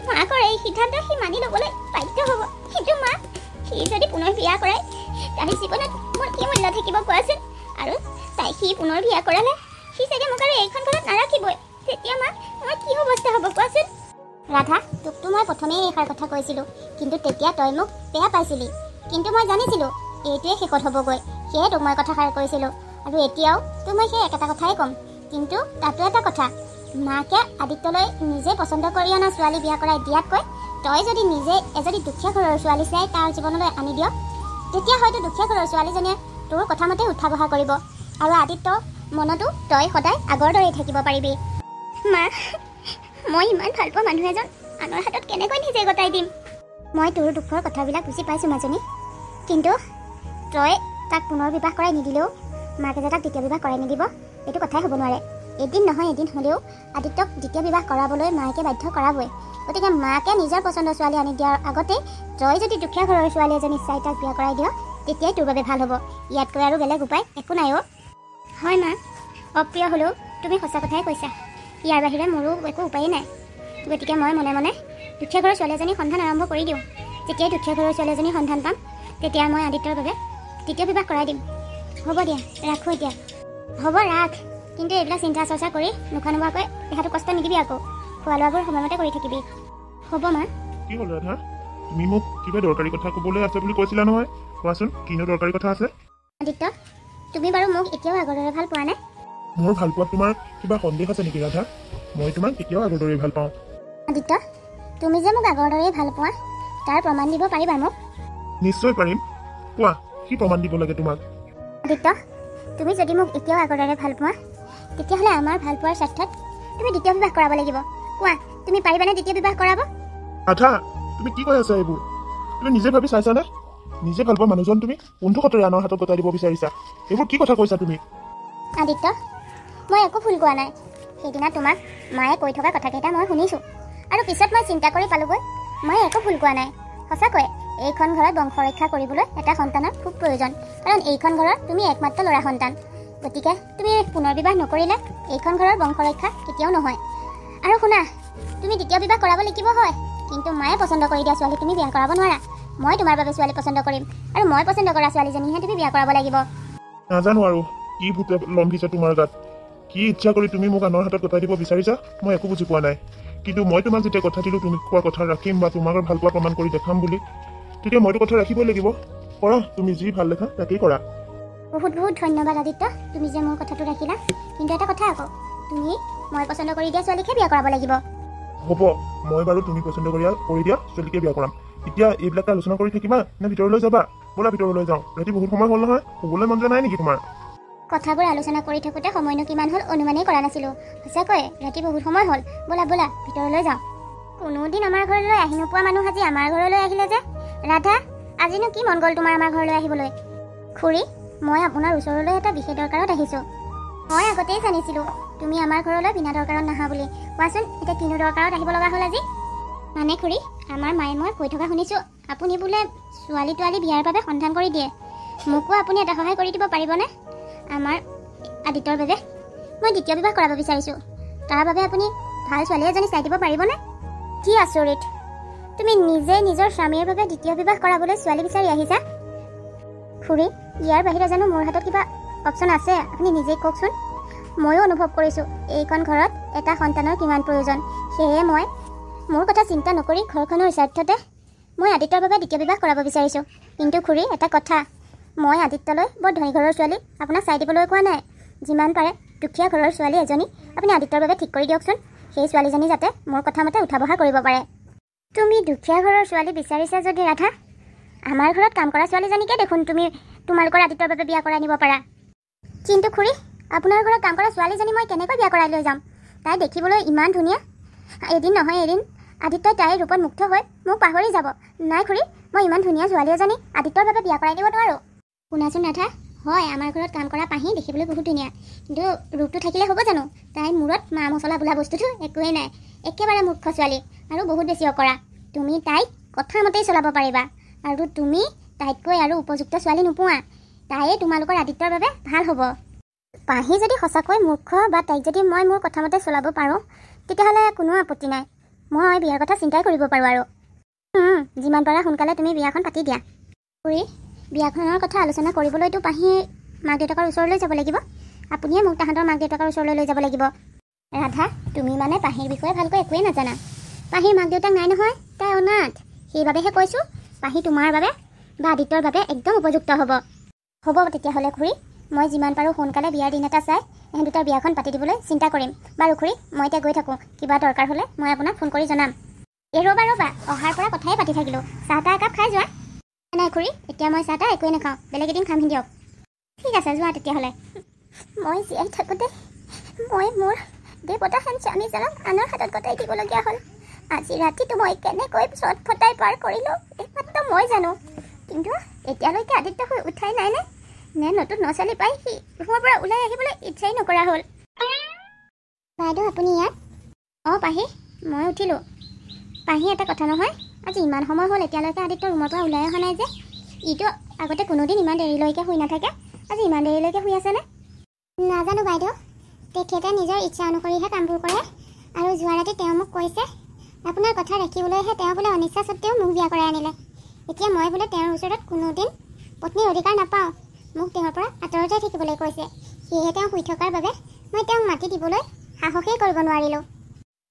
মাকৰ এই সিদ্ধান্ত সি মানি ল'বলৈ বাধ্য হ'ব। কিন্তু মা, সি যদি পুনৰ বিয়া কৰায় তাৰ জীৱনত মোৰ কি মূল্য থাকিব কোৱাচোন? আৰু তাই সি পুনৰ বিয়া কৰালে সি চাগে মোক আৰু এইখন ঘৰত নাৰাখিবই। তেতিয়া মা, মোৰ কি অৱস্থা হ'ব কোৱাচোন? ৰাধা, তোকতো মই প্ৰথমেই এইষাৰ কথা কৈছিলোঁ, কিন্তু তেতিয়া তই মোক বেয়া পাইছিলি। কিন্তু মই জানিছিলোঁ এইটোৱে শেষত হ'বগৈ, সেয়ে তোক মই কথাষাৰ কৈছিলোঁ। আৰু এতিয়াও তোক মই সেই একেটা কথাই ক'ম। কিন্তু তাতো এটা কথা, মাকে আদিত্যলৈ নিজে পচন্দ কৰি অনা ছোৱালী বিয়া কৰাই দিয়াতকৈ তই যদি নিজে এজনী দুখীয়া ঘৰৰ ছোৱালী চাই তাৰ জীৱনলৈ আনি দিয়, তেতিয়া হয়তো দুখীয়া ঘৰৰ ছোৱালীজনীয়ে তোৰ কথা মতে উঠা বহা কৰিব। আৰু আদিত্য মনতো তই সদায় আগৰ দৰেই থাকিব পাৰিবি। মা, মই ইমান ভাল পোৱা মানুহ এজন আনৰ হাতত কেনেকৈ নিজে গতাই দিম? মই তোৰ দুখৰ কথাবিলাক বুজি পাইছোঁ মাজনী, কিন্তু তই তাক পুনৰ বিবাহ কৰাই নিদিলেও মাকে যে তাক দ্বিতীয় বিবাহ কৰাই নিদিব এইটো কথাই হ'ব নোৱাৰে। এদিন নহয় এদিন হ'লেও আদিত্যক দ্বিতীয় বিবাহ কৰাবলৈ মাকে বাধ্য কৰাবই। গতিকে মাকে নিজৰ পচন্দৰ ছোৱালী আনি দিয়াৰ আগতে তই যদি দুখীয়া ঘৰৰ ছোৱালী এজনী চাই তাক বিয়া কৰাই দিয়, তেতিয়াই তোৰ বাবে ভাল হ'ব। ইয়াতকৈ আৰু বেলেগ উপায় একো নাই অ'। হয় মা, অপ্ৰিয় হ'লেও তুমি সঁচা কথাই কৈছা। ইয়াৰ বাহিৰে মোৰো একো উপায়েই নাই। গতিকে মই মনে মনে দুখীয়া ঘৰৰ ছোৱালী এজনী সন্ধান আৰম্ভ কৰি দিওঁ। যেতিয়াই দুখীয়া ঘৰৰ ছোৱালী এজনী সন্ধান পাম, তেতিয়া মই আদিত্যৰ বাবে দ্বিতীয় বিবাহ কৰাই দিম। হ'ব দিয়া, ৰাখোঁ এতিয়া। হ'ব ৰাখ, কিন্তু এইবিলাক চিন্তা চৰ্চা কৰি নোখোৱা নোখোৱাকৈ দেহাটো কষ্ট নিদিবি আকৌ। খোৱা লোৱাবোৰ সময়মতে কৰি থাকিবি। হ'ব মা। কি হ'ল ৰাধা, তুমি মোক কিবা দৰকাৰী কথা ক'বলৈ আছে বুলি কৈছিলা নহয়? কোৱাচোন, কিনো দৰকাৰী কথা আছে? আদিত্য, তুমি বাৰু মোক এতিয়াও আগৰ দৰে ভাল পোৱা নে? মোৰ ভাল পোৱাত তোমাৰ কিবা সন্দেহ আছে নেকি ৰাধা? মই তোমাক এতিয়াও আগৰ দৰেই ভাল পাওঁ। আদিত্য, তুমি যে মোক আগৰ দৰেই ভাল পোৱা তাৰ প্ৰমাণ দিব পাৰিবা মোক? নিশ্চয় পাৰিম। কোৱা, কি প্ৰমাণ দিব লাগে তোমাক? আদিত্য, তুমি যদি মোক এতিয়াও আগৰ দৰে ভাল পোৱা, তেতিয়াহ'লে আমাৰ ভাল পোৱাৰ স্বাৰ্থত তুমি দ্বিতীয় বিবাহ কৰাব লাগিব। কোৱা, তুমি পাৰিবানে দ্বিতীয় বিবাহ কৰাব? ৰাধা, তুমি কি কৈ আছা এইবোৰ? তুমি নিজে ভাবি চাইছানে? নিজে ভাল পোৱা মানুহজন তুমি কোনটো সতেৰে আনৰ হাতত গতাই দিব বিচাৰিছা? এইবোৰ কি কথা কৈছা তুমি? আদিত্য, মই একো ভুল কোৱা নাই। সেইদিনা তোমাক মায়ে কৈ থকা কথাকেইটা মই শুনিছোঁ। আৰু পিছত মই চিন্তা কৰি পালোগৈ মই একো ভুল কোৱা নাই। সঁচাকৈ এইখন ঘৰত বংশ ৰক্ষা কৰিবলৈ এটা সন্তানৰ খুব প্ৰয়োজন, কাৰণ এইখন ঘৰৰ তুমি একমাত্ৰ ল'ৰা সন্তান। গতিকে তুমি পুনৰ বিবাহ নকৰিলে এইখন ঘৰৰ বংশ ৰক্ষা কেতিয়াও নহয়। আৰু শুনা, তুমি দ্বিতীয় বিবাহ কৰাব লাগিব হয়, কিন্তু মায়ে পচন্দ কৰি দিয়া ছোৱালী তুমি বিয়া কৰাব নোৱাৰা। মই তোমাৰ বাবে ছোৱালী পচন্দ কৰিম, আৰু মই পচন্দ কৰা ছোৱালীজনীহে তুমি বিয়া কৰাব লাগিব। নাজানো আৰু কি ভূতে লম্ভিছে তোমাৰ গাত, কি ইচ্ছা কৰি তুমি মোক আনৰ হাতত গতাই দিব বিচাৰিছা মই একো বুজি পোৱা নাই। কিন্তু মই তোমাক যেতিয়া কথা দিলোঁ তুমি কোৱা কথা ৰাখিম বা তোমাক ভাল পোৱা প্ৰমাণ কৰি দেখাম বুলি, তেতিয়া মইতো কথা ৰাখিবই লাগিব। কৰা, তুমি যি ভাল দেখা তাকেই কৰা। বহুত বহুত ধন্যবাদ আদিত্য, তুমি যে মোৰ কথাটো ৰাখিলা। কিন্তু এটা কথা আকৌ, তুমি মই পচন্দ কৰি দিয়া ছোৱালীকহে বিয়া কৰাব লাগিব। হ'ব, মই বাৰু তুমি পচন্দ কৰি দিয়া ছোৱালীকে বিয়া কৰাম। এতিয়া এইবিলাকে আলোচনা কৰি থাকিবা নে ভিতৰলৈ যাবা? ব'লা ভিতৰলৈ যাওঁ, ৰাতি বহুত সময় হ'ল নহয়, শুবলৈ মন যোৱা নাই নেকি তোমাৰ? কথাবোৰ আলোচনা কৰি থাকোঁতে সময়নো কিমান হ'ল অনুমানেই কৰা নাছিলোঁ। সঁচাকৈ ৰাতি বহুত সময় হ'ল, ব'লা ব'লা ভিতৰলৈ যাওঁ। কোনোদিন আমাৰ ঘৰলৈ আহি নোপোৱা মানুহ আজি আমাৰ ঘৰলৈ আহিলে যে। ৰাধা, আজিনো কি মন গ'ল তোমাৰ আমাৰ ঘৰলৈ আহিবলৈ? খুৰী, মই আপোনাৰ ওচৰলৈ এটা বিশেষ দৰকাৰত আহিছোঁ। মই আগতেই জানিছিলোঁ তুমি আমাৰ ঘৰলৈ বিনা দৰকাৰত নাহা বুলি। কোৱাচোন এতিয়া কিনো দৰকাৰত আহিব লগা হ'ল আজি? মানে খুৰী, আমাৰ মায়ে মই কৈ থকা শুনিছোঁ আপুনি বোলে ছোৱালী তোৱালী বিয়াৰ বাবে সন্ধান কৰি দিয়ে। মোকো আপুনি এটা সহায় কৰি দিব পাৰিবনে? আমাৰ আদিত্যৰ বাবে মই দ্বিতীয় বিবাহ কৰাব বিচাৰিছোঁ। তাৰ বাবে আপুনি ভাল ছোৱালী এজনী চাই দিব পাৰিবনে? কি আচৰিত, তুমি নিজে নিজৰ স্বামীৰ বাবে দ্বিতীয় বিবাহ কৰাবলৈ ছোৱালী বিচাৰি আহিছা? খুৰী, ইয়াৰ বাহিৰে জানো মোৰ হাতত কিবা অপশ্যন আছে? আপুনি নিজেই কওকচোন। ময়ো অনুভৱ কৰিছোঁ এইখন ঘৰত এটা সন্তানৰ কিমান প্ৰয়োজন। সেয়ে মই মোৰ কথা চিন্তা নকৰি ঘৰখনৰ স্বাৰ্থতে মই আদিত্যৰ বাবে দ্বিতীয় বিবাহ কৰাব বিচাৰিছোঁ। কিন্তু খুৰী, এটা কথা, মই আদিত্যলৈ বৰ ধনী ঘৰৰ ছোৱালী আপোনাক চাই দিবলৈ কোৱা নাই। যিমান পাৰে দুখীয়া ঘৰৰ ছোৱালী এজনী আপুনি আদিত্যৰ বাবে ঠিক কৰি দিয়কচোন। সেই ছোৱালীজনী যাতে মোৰ কথা মতে উঠা বহা কৰিব পাৰে। তুমি দুখীয়া ঘৰৰ ছোৱালী বিচাৰিছা যদি ৰাধা, আমাৰ ঘৰত কাম কৰা ছোৱালীজনীকে দেখোন তুমি তোমালোকৰ আদিত্যৰ বাবে বিয়া কৰাই নিব পাৰা। কিন্তু খুৰী, আপোনাৰ ঘৰত কাম কৰা ছোৱালীজনী মই কেনেকৈ বিয়া কৰাই লৈ যাম? তাই দেখিবলৈ ইমান ধুনীয়া, এদিন নহয় এদিন আদিত্যই তাইৰ ৰূপত মুগ্ধ হৈ মোক পাহৰি যাব। নাই খুৰী, মই ইমান ধুনীয়া ছোৱালী এজনী আদিত্যৰ বাবে বিয়া কৰাই নিব নোৱাৰোঁ। শুনাচোন ৰাধা, হয় আমাৰ ঘৰত কাম কৰা পাহি দেখিবলৈ বহুত ধুনীয়া, কিন্তু ৰূপটো থাকিলে হ'ব জানো? তাইৰ মূৰত মা মছলা বোলা বস্তুটো একোৱেই নাই, একেবাৰে মূৰ্খ ছোৱালী আৰু বহুত বেছি অকৰা। তুমি তাইক কথা মতেই চলাব পাৰিবা, আৰু তুমি তাইতকৈ আৰু উপযুক্ত ছোৱালী নোপোৱা। তাইয়ে তোমালোকৰ আদিত্যৰ বাবে ভাল হ'ব। পাহি যদি সঁচাকৈ মূৰ্খ বা তাইক যদি মই মোৰ কথা মতে চলাব পাৰোঁ তেতিয়াহ'লে কোনো আপত্তি নাই, মই বিয়াৰ কথা চিন্তাই কৰিব পাৰোঁ। আৰু যিমান পাৰা সোনকালে তুমি বিয়াখন পাতি দিয়া। খুৰী, বিয়াখনৰ কথা আলোচনা কৰিবলৈতো পাহিৰ মাক দেউতাকৰ ওচৰলৈ যাব লাগিব। আপুনিয়ে মোক তাহাঁতৰ মাক দেউতাকৰ ওচৰলৈ লৈ যাব লাগিব। ৰাধা, তুমি মানে পাহিৰ বিষয়ে ভালকৈ একোৱেই নাজানা। পাহিৰ মাক দেউতাক নাই নহয়, তাই অনাথ। সেইবাবেহে কৈছোঁ পাহি তোমাৰ বাবে বা আদিত্যৰ বাবে একদম উপযুক্ত হ'ব। হ'ব তেতিয়াহ'লে খুৰী, মই যিমান পাৰোঁ সোনকালে বিয়াৰ দিন এটা চাই এহেঁত দুটাৰ বিয়াখন পাতি দিবলৈ চিন্তা কৰিম। বাৰু খুৰী, মই এতিয়া গৈ থাকোঁ, কিবা দৰকাৰ হ'লে মই আপোনাক ফোন কৰি জনাম। ৰ'বা ৰ'বা, অহাৰ পৰা কথাই পাতি থাকিলোঁ, চাহ তাহ একাপ খাই যোৱা। নাই খুৰী, এতিয়া মই চাহ তাহ একোৱেই নাখাওঁ, বেলেগ এদিন খামহি দিয়ক। ঠিক আছে যোৱা তেতিয়াহ'লে। মই জীয়াই থাকোঁতে মই মোৰ দেৱতাহান স্বামীজনক আনৰ হাতত গতাই দিবলগীয়া হ'ল। আজি ৰাতিটো মই কেনেকৈ চট ফটাই পাৰ কৰিলোঁ একমাত্ৰ মই জানো। কিন্তু এতিয়ালৈকে আদিত্য হৈ উঠাই নাই নে নতুন নচালি পাই সি ৰুমৰ পৰা ওলাই আহিবলৈ ইচ্ছাই নকৰা হ'ল। বাইদেউ আপুনি ইয়াত? অঁ পাহি, মই উঠিলোঁ। পাহি, এটা কথা নহয়, আজি ইমান সময় হ'ল এতিয়ালৈকে আদিত্য ৰুমৰ পৰা ওলাই অহা নাই যে? ইটো আগতে কোনোদিন ইমান দেৰিলৈকে শুই নাথাকে, আজি ইমান দেৰিলৈকে শুই আছেনে? নাজানো বাইদেউ, তেখেতে নিজৰ ইচ্ছা অনুসৰিহে কামবোৰ কৰে। আৰু যোৱা ৰাতি তেওঁ মোক কৈছে আপোনাৰ কথা ৰাখিবলৈহে তেওঁ বোলে অনিচ্ছা সত্ত্বেও মোক বিয়া কৰাই আনিলে। এতিয়া মই বোলে তেওঁৰ ওচৰত কোনোদিন পত্নীৰ অধিকাৰ নাপাওঁ, মোক তেওঁৰ পৰা আঁতৰতে থাকিবলৈ কৈছে। সেয়েহে তেওঁ শুই থকাৰ বাবে মই তেওঁক মাতি দিবলৈ সাহসেই কৰিব নোৱাৰিলোঁ।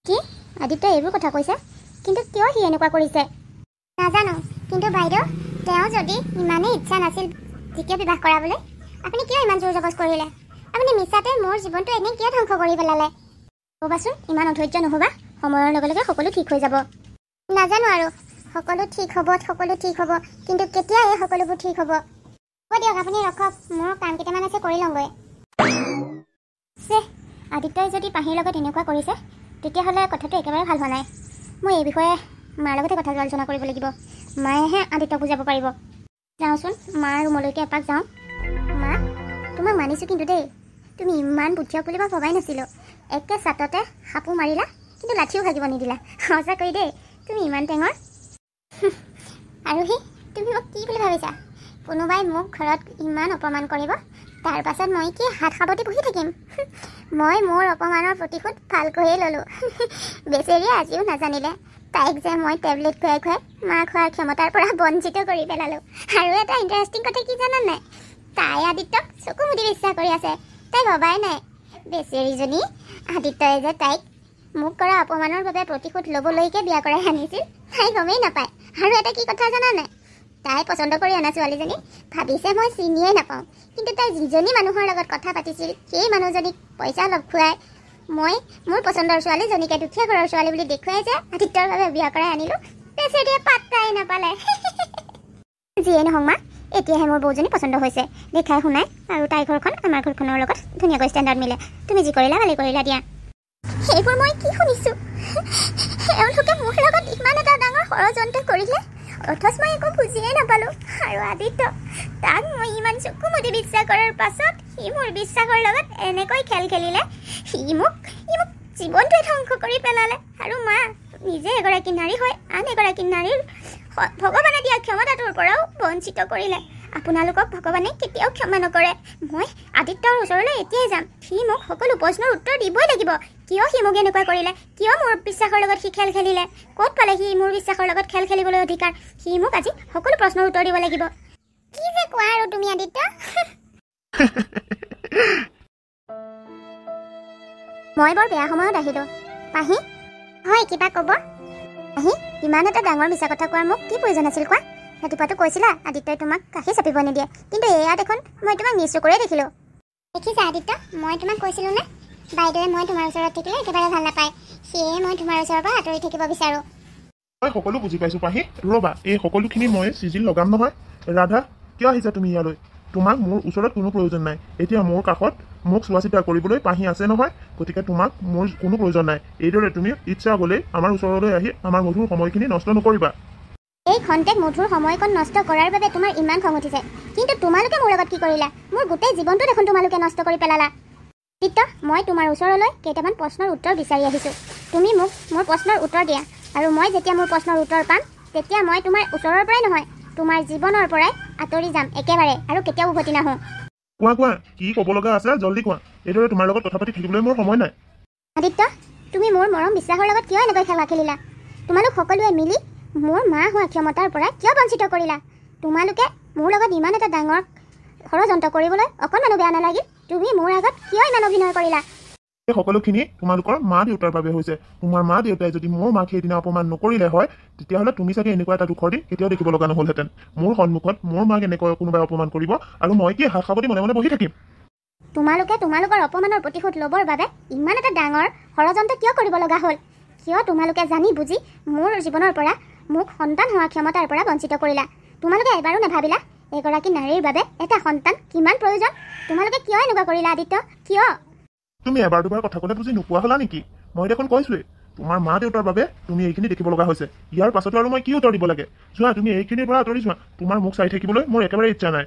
কি আদিত্যই এইবোৰ কথা কৈছে? কিন্তু কিয় সি এনেকুৱা কৰিছে নাজানো। কিন্তু বাইদেউ, তেওঁ যদি ইমানেই ইচ্ছা নাছিল দ্বিতীয় বিবাহ কৰাবলৈ, আপুনি কিয় ইমান জোৰ জবজ কৰিলে? আপুনি মিছাতে মোৰ জীৱনটো এনেই কিয় ধ্বংস কৰি পেলালে? ক'বাচোন, ইমান অধৈৰ্য নহ'বা, সময়ৰ লগে লগে সকলো ঠিক হৈ যাব। নাজানো আৰু, সকলো ঠিক হ'ব, কিন্তু কেতিয়া এই সকলোবোৰ ঠিক হ'ব? হ'ব দিয়ক, আপুনি ৰখক, মোৰ কাম কেইটামান আছে কৰি লওঁগৈ। আদিত্যই যদি পাহিৰ লগত এনেকুৱা কৰিছে তেতিয়াহ'লে কথাটো একেবাৰে ভাল হোৱা নাই। মই এই বিষয়ে মাৰ লগতে কথা আলোচনা কৰিব লাগিব। মায়েহে আদিত্যক বুজাব পাৰিব। যাওঁচোন, মাৰ ৰুমলৈকে এপাক যাওঁ। মা, তোমাক মানিছোঁ কিন্তু দেই, তুমি ইমান বুদ্ধিয়ক বুলি মই ভবাই নাছিলোঁ। একে চাটতে সাপো মাৰিলা, কিন্তু লাঠিও ভাগিব নিদিলা সঁচাকৈ দেই তুমি ইমান টেঙৰ আৰু সি তুমি মোক কি বুলি ভাবিছা কোনোবাই মোক ঘৰত ইমান অপমান কৰিব তাৰ পাছত মই কি হাত সাৱটি বহি থাকিম মই মোৰ অপমানৰ প্ৰতিশোধ ভালকৈয়ে ল'লোঁ বেচেৰীয়ে আজিও নাজানিলে তাইক যে মই টেবলেট খুৱাই খুৱাই মাৰ খোৱাৰ ক্ষমতাৰ পৰা বঞ্চিত কৰি পেলালোঁ আৰু এটা ইণ্টাৰেষ্টিং কথা কি জানা নাই তাই আদিত্যক চকু মুদি বিশ্বাস কৰি আছে তাই ভবাই নাই বেচেৰীজনী আদিত্যই যে তাইক মোক কৰা অপমানৰ বাবে প্ৰতিশোধ ল'বলৈকে বিয়া কৰাই আনিছিল তাই গমেই নাপায় আৰু এটা কি কথা জানা নাই তাই পচন্দ কৰি অনা ছোৱালীজনী ভাবিছে মই চিনিয়ে নাপাওঁ কিন্তু তাই যিজনী মানুহৰ লগত কথা পাতিছিল সেই মানুহজনীক পইচা লগ খুৱাই মই মোৰ পচন্দৰ ছোৱালীজনীকে দুখীয়া ঘৰৰ ছোৱালী বুলি দেখুৱাই যে আদিত্যৰ বাবে বিয়া কৰাই আনিলোঁ বেচেৰীয়ে পাত্তাই নাপালে যিয়ে নহওক মা এতিয়াহে মোৰ বৌজনী পচন্দ হৈছে দেখাই শুনাই আৰু তাইৰ ঘৰখন আমাৰ ঘৰখনৰ লগত ধুনীয়াকৈ ষ্টেণ্ডাৰ্ড মিলে তুমি যি কৰিলা ভালেই কৰিলা দিয়া সেইবোৰ মই কি শুনিছোঁ এওঁলোকে মোৰ লগত ইমান এটা ডাঙৰ ষড়যন্ত্ৰ কৰিলে অথচ মই একো বুজিয়ে নাপালোঁ আৰু আদিত্য তাক মই ইমান চকু মুদি বিশ্বাস কৰাৰ পাছত সি মোৰ বিশ্বাসৰ লগত এনেকৈ খেল খেলিলে সি মোক জীৱনটোৱে ধ্বংস কৰি পেলালে আৰু মা নিজে এগৰাকী নাৰী হৈ আন এগৰাকী নাৰীৰ ভগৱানে দিয়া ক্ষমতাটোৰ পৰাও বঞ্চিত কৰিলে আপোনালোকক ভগৱানে কেতিয়াও ক্ষমা নকৰে মই আদিত্যৰ ওচৰলৈ এতিয়াই যাম সি মোক সকলো প্ৰশ্নৰ উত্তৰ দিবই লাগিব কিয় সি মোক এনেকুৱা কৰিলে কিয় মোৰ বিশ্বাসৰ লগত সি খেল খেলিলে ক'ত পালে সি মোৰ বিশ্বাসৰ লগত খেল খেলিবলৈ অধিকাৰ সি মোক আজি সকলো প্ৰশ্নৰ উত্তৰ দিব লাগিব কি যে কোৱা আৰু তুমি আদিত্য মই বৰ বেয়া সময়ত আহিলোঁ পাহি হয় কিবা ক'ব পাহি ইমান এটা ডাঙৰ মিছা কথা কোৱাৰ মোক কি প্ৰয়োজন আছিল কোৱা ৰাতিপুৱাতো কৈছিলা আদিত্যই তোমাক কাষি চাপিব নিদিয়ে কিন্তু এয়া দেখোন মই তোমাক নিজ চকুৰে দেখিলোঁ দেখিছা আদিত্য মই তোমাক কৈছিলোঁ নে বাইদেৱে মই তোমাৰ ওচৰত থাকিলে একেবাৰে ভাল নাপায় সেয়ে মই তোমাৰ ওচৰৰ পৰা আঁতৰি থাকিব বিচাৰোঁ মই সকলো বুজি পাইছোঁ পাহি ৰ'বা এই সকলোখিনি মই চিজিল লগাম নহয় ৰাধা কিয় আহিছা তুমি ইয়ালৈ তোমাক মোৰ ওচৰত কোনো প্ৰয়োজন নাই এতিয়া মোৰ কাষত মোক চোৱা চিতা কৰিবলৈ পাহি আছে নহয় গতিকে তোমাক মোৰ কোনো প্ৰয়োজন নাই এইদৰে তুমি ইচ্ছা গ'লেই আমাৰ ওচৰলৈ আহি আমাৰ মধুৰ সময়খিনি নষ্ট নকৰিবা এই খন্তেক মধুৰ সময়কণ নষ্ট কৰাৰ বাবে তোমাৰ ইমান খং উঠিছে কিন্তু তোমালোকে মোৰ লগত কি কৰিলা মোৰ গোটেই জীৱনটো দেখোন তোমালোকে নষ্ট কৰি পেলালা আদিত্য মই তোমাৰ ওচৰলৈ কেইটামান প্ৰশ্নৰ উত্তৰ বিচাৰি আহিছোঁ তুমি মোক মোৰ প্ৰশ্নৰ উত্তৰ দিয়া আৰু মই যেতিয়া মোৰ প্ৰশ্নৰ উত্তৰ পাম তেতিয়া মই তোমাৰ ওচৰৰ পৰাই নহয় তোমাৰ জীৱনৰ পৰাই আঁতৰি যাম একেবাৰে আৰু কেতিয়াও উভতি নাহোঁ কোৱা কি ক'ব লগা আছে জল্দি কোৱা এইদৰে তোমাৰ লগত কথা পাতি থাকিবলৈ মোৰ সময় নাই আদিত্য তুমি মোৰ মৰম বিশ্বাসৰ লগত কিয় এনেকৈ খেলা খেলিলা তোমালোক সকলোৱে মিলি মোৰ মা হোৱা ক্ষমতাৰ পৰা কিয় বঞ্চিত কৰিলা তোমালোকে মোৰ লগত ইমান এটা ডাঙৰ ষড়যন্ত্ৰ কৰিবলৈ অকণমানো বেয়া নালাগিল তুমি মোৰ আগত কিয় ইমান অভিনয় কৰিলা এই সকলোখিনি তোমালোকৰ মা দেউতাৰ বাবে হৈছে তোমাৰ মা দেউতাই যদি মোৰ মাক সেইদিনা অপমান নকৰিলে হয় তেতিয়াহ'লে তুমি চাগে এনেকুৱা এটা দুখৰ দিন কেতিয়াও দেখিব লগা নহ'লহেঁতেন মোৰ সন্মুখত মোৰ মাক এনেকৈ কোনোবাই অপমান কৰিব আৰু মই কি হাত সাৱটি মনে মনে বহি থাকিম তোমালোকে তোমালোকৰ অপমানৰ প্ৰতিশোধ ল'বৰ বাবে ইমান এটা ডাঙৰ ষড়যন্ত্ৰ কিয় কৰিব লগা হ'ল কিয় তোমালোকে জানি বুজি মোৰ জীৱনৰ পৰা মোক সন্তান হোৱা ক্ষমতাৰ পৰা বঞ্চিত কৰিলা তোমালোকে এবাৰো নাভাবিলা এগৰাকী নাৰীৰ বাবে এটা সন্তান কিমান প্ৰয়োজন তোমালোকে কিয় এনেকুৱা কৰিলা আদিত্য কিয় তুমি এবাৰ দুবাৰ কথা ক'লে বুজি নোপোৱা হ'লা নেকি মই দেখোন কৈছোৱেই তোমাৰ মা দেউতাৰ বাবে তুমি এইখিনি দেখিব লগা হৈছে ইয়াৰ পাছতো আৰু মই কি উত্তৰ দিব লাগে চোৱা তুমি এইখিনিৰ পৰা আঁতৰি যোৱা তোমাৰ মুখ চাই থাকিবলৈ মোৰ একেবাৰে ইচ্ছা নাই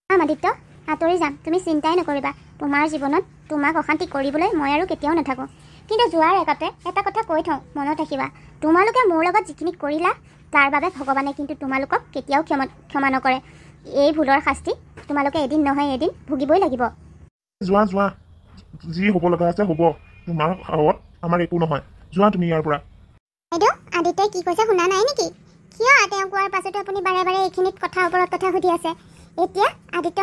আদিত্য আঁতৰি যাম তুমি চিন্তাই নকৰিবা তোমাৰ জীৱনত তোমাক অশান্তি কৰিবলৈ মই আৰু কেতিয়াও নাথাকোঁ কিন্তু যোৱাৰ আগতে এটা কথা কৈ থওঁ মনত ৰাখিবা তোমালোকে মোৰ লগত যিখিনি কৰিলা তাৰ বাবে ভগৱানে কিন্তু তোমালোকক কেতিয়াও ক্ষমা নকৰে এই ভুলৰ শাস্তি তোমালোকে এদিন নহয় এদিন ভুগিবই লাগিব যোৱা যি হ'ব লগা আছে হ'ব তোমাৰ আগত আমাৰ একো নহয় যোৱা তুমি ইয়াৰ পৰা বাইদেউ আদিত্যই কি কৈছে শুনা নাই নেকি কিয় তেওঁ কোৱাৰ পাছতো আপুনি বাৰে বাৰে এইখিনিত কথাৰ ওপৰত কথা সুধি আছে এতিয়া আদিত্য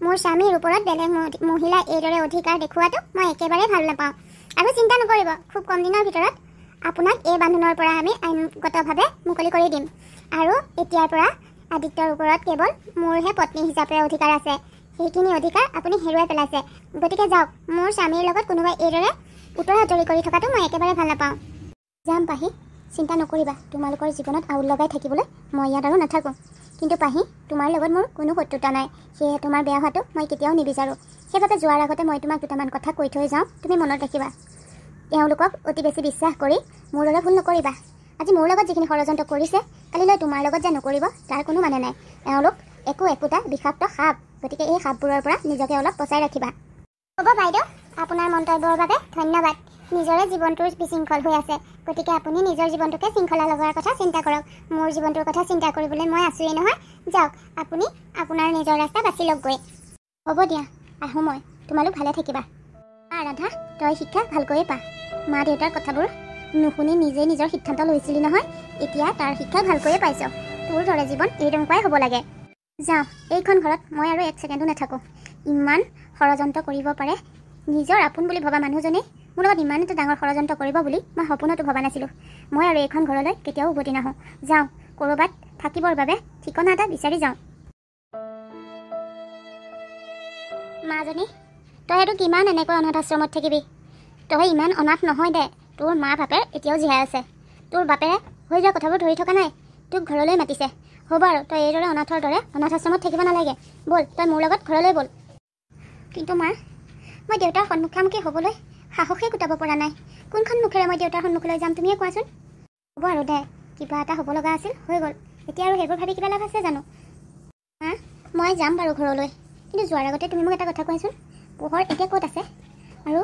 মোৰ স্বামীৰ ওপৰত বেলেগ মহিলা এইদৰে অধিকাৰ দেখুওৱাটো মই একেবাৰে ভাল নাপাওঁ আৰু চিন্তা নকৰিব খুব কম দিনৰ ভিতৰত আপোনাক এই বান্ধোনৰ পৰা আমি আইনগতভাৱে মুকলি কৰি দিম আৰু এতিয়াৰ পৰা আদিত্যৰ ওপৰত কেৱল মোৰহে পত্নী হিচাপে অধিকাৰ আছে সেইখিনি অধিকাৰ আপুনি হেৰুৱাই পেলাইছে গতিকে যাওক মোৰ স্বামীৰ লগত কোনোবাই এইদৰে উত্তৰ আঁতৰি কৰি থকাটো মই একেবাৰে ভাল নাপাওঁ যাম পাহি চিন্তা নকৰিবা তোমালোকৰ জীৱনত আউল লগাই থাকিবলৈ মই ইয়াত আৰু নাথাকোঁ কিন্তু পাহি তোমাৰ লগত মোৰ কোনো শত্ৰুতা নাই সেয়ে তোমাৰ বেয়া হোৱাটো মই কেতিয়াও নিবিচাৰোঁ সেইবাবে যোৱাৰ আগতে মই তোমাক দুটামান কথা কৈ থৈ যাওঁ তুমি মনত ৰাখিবা তেওঁলোকক অতি বেছি বিশ্বাস কৰি মোৰ দৰে ভুল নকৰিবা আজি মোৰ লগত যিখিনি ষড়যন্ত্ৰ কৰিছে কালিলৈ তোমাৰ লগত যে নকৰিব তাৰ কোনো মানে নাই এওঁলোক একোটা বিষাক্ত সাপ গতিকে এই সাপবোৰৰ পৰা নিজকে অলপ বচাই ৰাখিবা হ'ব বাইদেউ আপোনাৰ মন্তব্যৰ বাবে ধন্যবাদ নিজৰে জীৱনটোৰ বিশৃংখল হৈ আছে, গতিকে আপুনি নিজৰ জীৱনটোকে শৃংখলা লগোৱাৰ কথা চিন্তা কৰক। মোৰ জীৱনটোৰ কথা চিন্তা কৰিবলৈ মই আছোৱেই নহয়। যাওক, আপুনি আপোনাৰ নিজৰ ৰাস্তা বাছি লওকগৈ। হ'ব দিয়া, আহোঁ মই। তোমালোক ভালে থাকিবা। ৰাধা, তই শিক্ষা ভালকৈয়ে পা। মা দেউতাৰ কথাবোৰ নুশুনি নিজেই নিজৰ সিদ্ধান্ত লৈছিলি নহয়, এতিয়া তাৰ শিক্ষা ভালকৈয়ে পাইছ। তোৰ দৰে জীৱন এইদৰে হ'ব লাগে। যাওঁ, এইখন ঘৰত মই আৰু 1 ছেকেণ্ডো নাথাকোঁ। ইমান ষড়যন্ত্ৰ কৰিব পাৰে, নিজৰ আপোন বুলি ভবা মানুহজনে মোৰ লগত ইমান এটা ডাঙৰ ষড়যন্ত্ৰ কৰিব বুলি মই সপোনতো ভবা নাছিলোঁ। মই আৰু এইখন ঘৰলৈ কেতিয়াও উভতি নাহোঁ। যাওঁ, ক'ৰবাত থাকিবৰ বাবে ঠিকনা এটা বিচাৰি যাওঁ। মাজনী, তই এইটো কিমান এনেকৈ অনাথ আশ্ৰমত থাকিবি? তই ইমান অনাথ নহয় দে। তোৰ মা বাপেৰ এতিয়াও জীয়াই আছে। তোৰ বাপেৰে হৈ যোৱা কথাবোৰ ধৰি থকা নাই, তোক ঘৰলৈ মাতিছে। হ'ব আৰু তই এইদৰে অনাথৰ দৰে অনাথ আশ্ৰমত থাকিব নালাগে। ব'ল, তই মোৰ লগত ঘৰলৈ ব'ল। কিন্তু মা, মই দেউতাৰ সন্মুখামুখি হ'বলৈ সাহসেই গোটাব পৰা নাই। কোনখন মুখেৰে মই দেউতাৰ সন্মুখলৈ যাম, তুমিয়ে কোৱাচোন। হ'ব আৰু দে, কিবা এটা হ'ব লগা আছিল, হৈ গ'ল। এতিয়া আৰু সেইবোৰ ভাবি কিবা লাভ আছে জানো? মা, মই যাম বাৰু ঘৰলৈ, কিন্তু যোৱাৰ আগতে তুমি মোক এটা কথা কোৱাচোন। পোহৰ এতিয়া ক'ত আছে? আৰু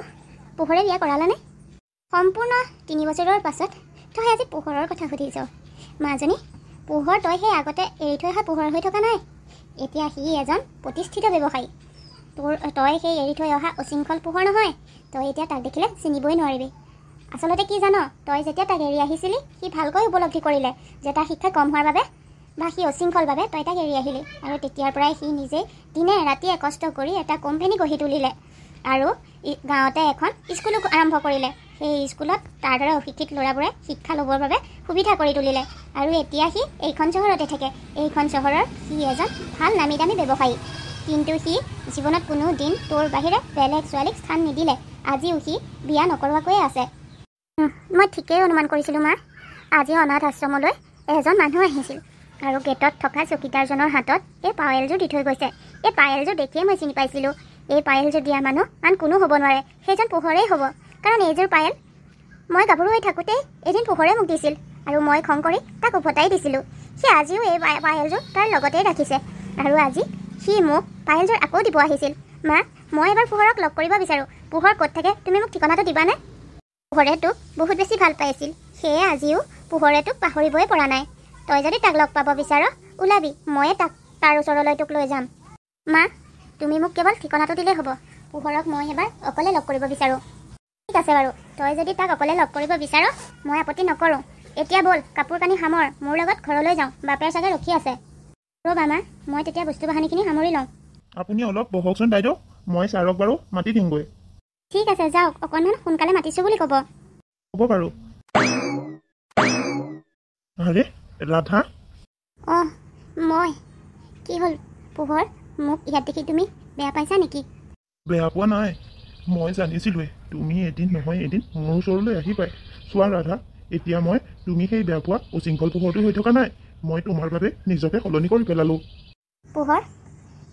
পোহৰে বিয়া কৰালানে? সম্পূৰ্ণ 3 বছৰৰ পাছত তই আজি পোহৰৰ কথা সুধিছ। মাজনী, পোহৰ তই সেই আগতে এৰি থৈ অহা পোহৰ হৈ থকা নাই। এতিয়া সি এজন প্ৰতিষ্ঠিত ব্যৱসায়ী। তই সেই এৰি থৈ অহা অশৃংখল পোহৰ নহয়। তই এতিয়া তাক দেখিলে চিনিবই নোৱাৰিবি। আচলতে কি জান, তই যেতিয়া তাক এৰি আহিছিলি, সি ভালকৈ উপলব্ধি কৰিলে যে তাৰ শিক্ষা কম হোৱাৰ বাবে বা সি অশৃংখল বাবে তই তাক এৰি আহিলি। আৰু তেতিয়াৰ পৰাই সি নিজেই দিনে ৰাতিয়ে কষ্ট কৰি এটা কোম্পানী গঢ়ি তুলিলে আৰু গাঁৱতে এখন স্কুলো আৰম্ভ কৰিলে। সেই স্কুলত তাৰ দৰে অশিক্ষিত ল'ৰাবোৰে শিক্ষা ল'বৰ বাবে সুবিধা কৰি তুলিলে। আৰু এতিয়া সি এইখন চহৰতে থাকে। এইখন চহৰৰ সি এজন ভাল নামী দামী ব্যৱসায়ী। কিন্তু সি জীৱনত কোনো দিন তোৰ বাহিৰে বেলেগ ছোৱালীক স্থান নিদিলে। আজিও সি বিয়া নকৰোৱাকৈয়ে আছে। মই ঠিকেই অনুমান কৰিছিলোঁ মা। আজি অনাথ আশ্ৰমলৈ এজন মানুহ আহিছিল আৰু গেটত থকা চকীদাৰজনৰ হাতত এই পাৱেলযোৰ দি থৈ গৈছে। এই পাৱেলযোৰ দেখিয়ে মই চিনি পাইছিলোঁ। এই পাৱেলযোৰ দিয়া মানুহ আন কোনো হ'ব নোৱাৰে, সেইজন পোহৰেই হ'ব। কাৰণ এইযোৰ পায়েল মই গাভৰু হৈ থাকোঁতেই এদিন পোহৰে মোক দিছিল আৰু মই খং কৰি তাক উভতাই দিছিলোঁ। সি আজিও এই পায়েলযোৰ তাৰ লগতেই ৰাখিছে আৰু আজি সি মোক পায়েলযোৰ আকৌ দিব আহিছিল। মা, মই এবাৰ পোহৰক লগ কৰিব বিচাৰোঁ। পোহৰ ক'ত থাকে তুমি মোক ঠিকনাটো দিবানে? পোহৰে তোক বহুত বেছি ভাল পাইছিল, সেয়ে আজিও পোহৰে তোক পাহৰিবই পৰা নাই। তই যদি তাক লগ পাব বিচাৰ, ওলাবি, ময়ে তাৰ ওচৰলৈ তোক লৈ যাম। মা, তুমি মোক কেৱল ঠিকনাটো দিলেই হ'ব। পোহৰক মই এবাৰ অকলে লগ কৰিব বিচাৰোঁ। ঠিক আছে বাৰু, তই যদি তাক অকলে লগ কৰিব বিচাৰ, মই আপত্তি নকৰোঁ। এতিয়া ব'ল, কাপোৰ কানি সামৰ, মোৰ লগত ঘৰলৈ যাওঁ। বাপেৰ চাগে ৰখি আছে। ৰ'বা মা, মই তেতিয়া বস্তু বাহানিখিনি সামৰি লওঁ। আপুনি অলপ বহকচোন বাইদেউ, মই ছাৰক বাৰু মাতি দিমগৈ। ঠিক আছে, যাওক, অকণমান সোনকালে মাতিছোঁ বুলি ক'ব। হ'ব বাৰু। আৰে ৰাধা। অঁ, মই। কি হ'ল পোহৰ, মোক ইয়াত দেখি তুমি বেয়া পাইছা নেকি? বেয়া পোৱা নাই, মই জানিছিলোঁৱে তুমি এদিন নহয় এদিন মোৰ ওচৰলৈ আহিবাই। চোৱা ৰাধা, এতিয়া মই তুমি সেই বেয়া পোৱা উশৃংখল পোহৰটো হৈ থকা নাই। মই তোমাৰ বাবে নিজকে সলনি কৰি পেলালোঁ। পোহৰ,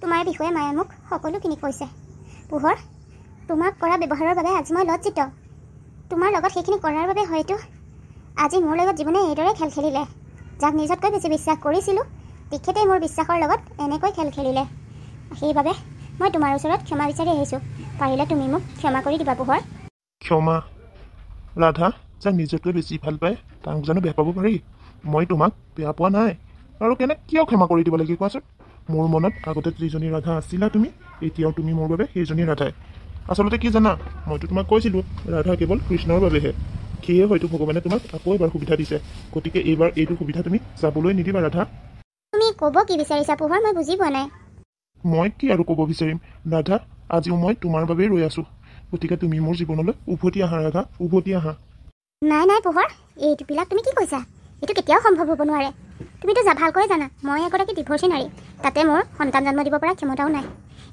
তোমাৰ বিষয়ে মায়ে মোক সকলোখিনি কৈছে। পোহৰ, তোমাক কৰা ব্যৱহাৰৰ বাবে আজি মই লজ্জিত। তোমাৰ লগত সেইখিনি কৰাৰ বাবে হয়তো আজি মোৰ লগত জীৱনে এইদৰে খেল খেলিলে। যাক নিজতকৈ বেছি বিশ্বাস কৰিছিলোঁ, তেখেতেই মোৰ বিশ্বাসৰ লগত এনেকৈ খেল খেলিলে। সেইবাবে মই তোমাৰ ওচৰত ক্ষমা বিচাৰি আহিছোঁ। পাৰিলে তুমি মোক ক্ষমা কৰি দিবা পোহৰ। ক্ষমা? ৰাধা, যাক নিজতকৈ বেছি ভাল পায় তাক জানো বেয়া পাব পাৰি? মই তোমাক বেয়া পোৱা নাই আৰু কিয় ক্ষমা কৰি দিব লাগে কোৱাচোন? মোৰ মনত আগতে যিজনী ৰাধা আছিলা তুমি, এতিয়াও তুমি মোৰ বাবে সেইজনী ৰাধাই। আচলতে কি জানা, মইতো তোমাক কৈছিলোঁ ৰাধা কেৱল কৃষ্ণৰ বাবেহে। সেয়ে হয়তো ভগৱানে তোমাক আকৌ এবাৰ সুবিধা দিছে। গতিকে এইবাৰ এইটো সুবিধা তুমি যাবলৈ নিদিবা ৰাধা। তুমি ক'ব কি বিচাৰিছা পোহৰ, মই বুজি পোৱা নাই। মই কি আৰু ক'ব বিচাৰিম ৰাধা, আজিও মই তোমাৰ বাবেই ৰৈ আছোঁ। গতিকে তুমি মোৰ জীৱনলৈ উভতি আহা ৰাধা, উভতি আহা। নাই নাই পোহৰ, এইবিলাক তুমি কি কৈছা? এইটো কেতিয়াও সম্ভৱ হ'ব নোৱাৰে। তুমিতো ভালকৈ জানা মই এগৰাকী ডিভৰ্চী নাৰী, তাতে মোৰ সন্তান জন্ম দিব পৰা ক্ষমতাও নাই।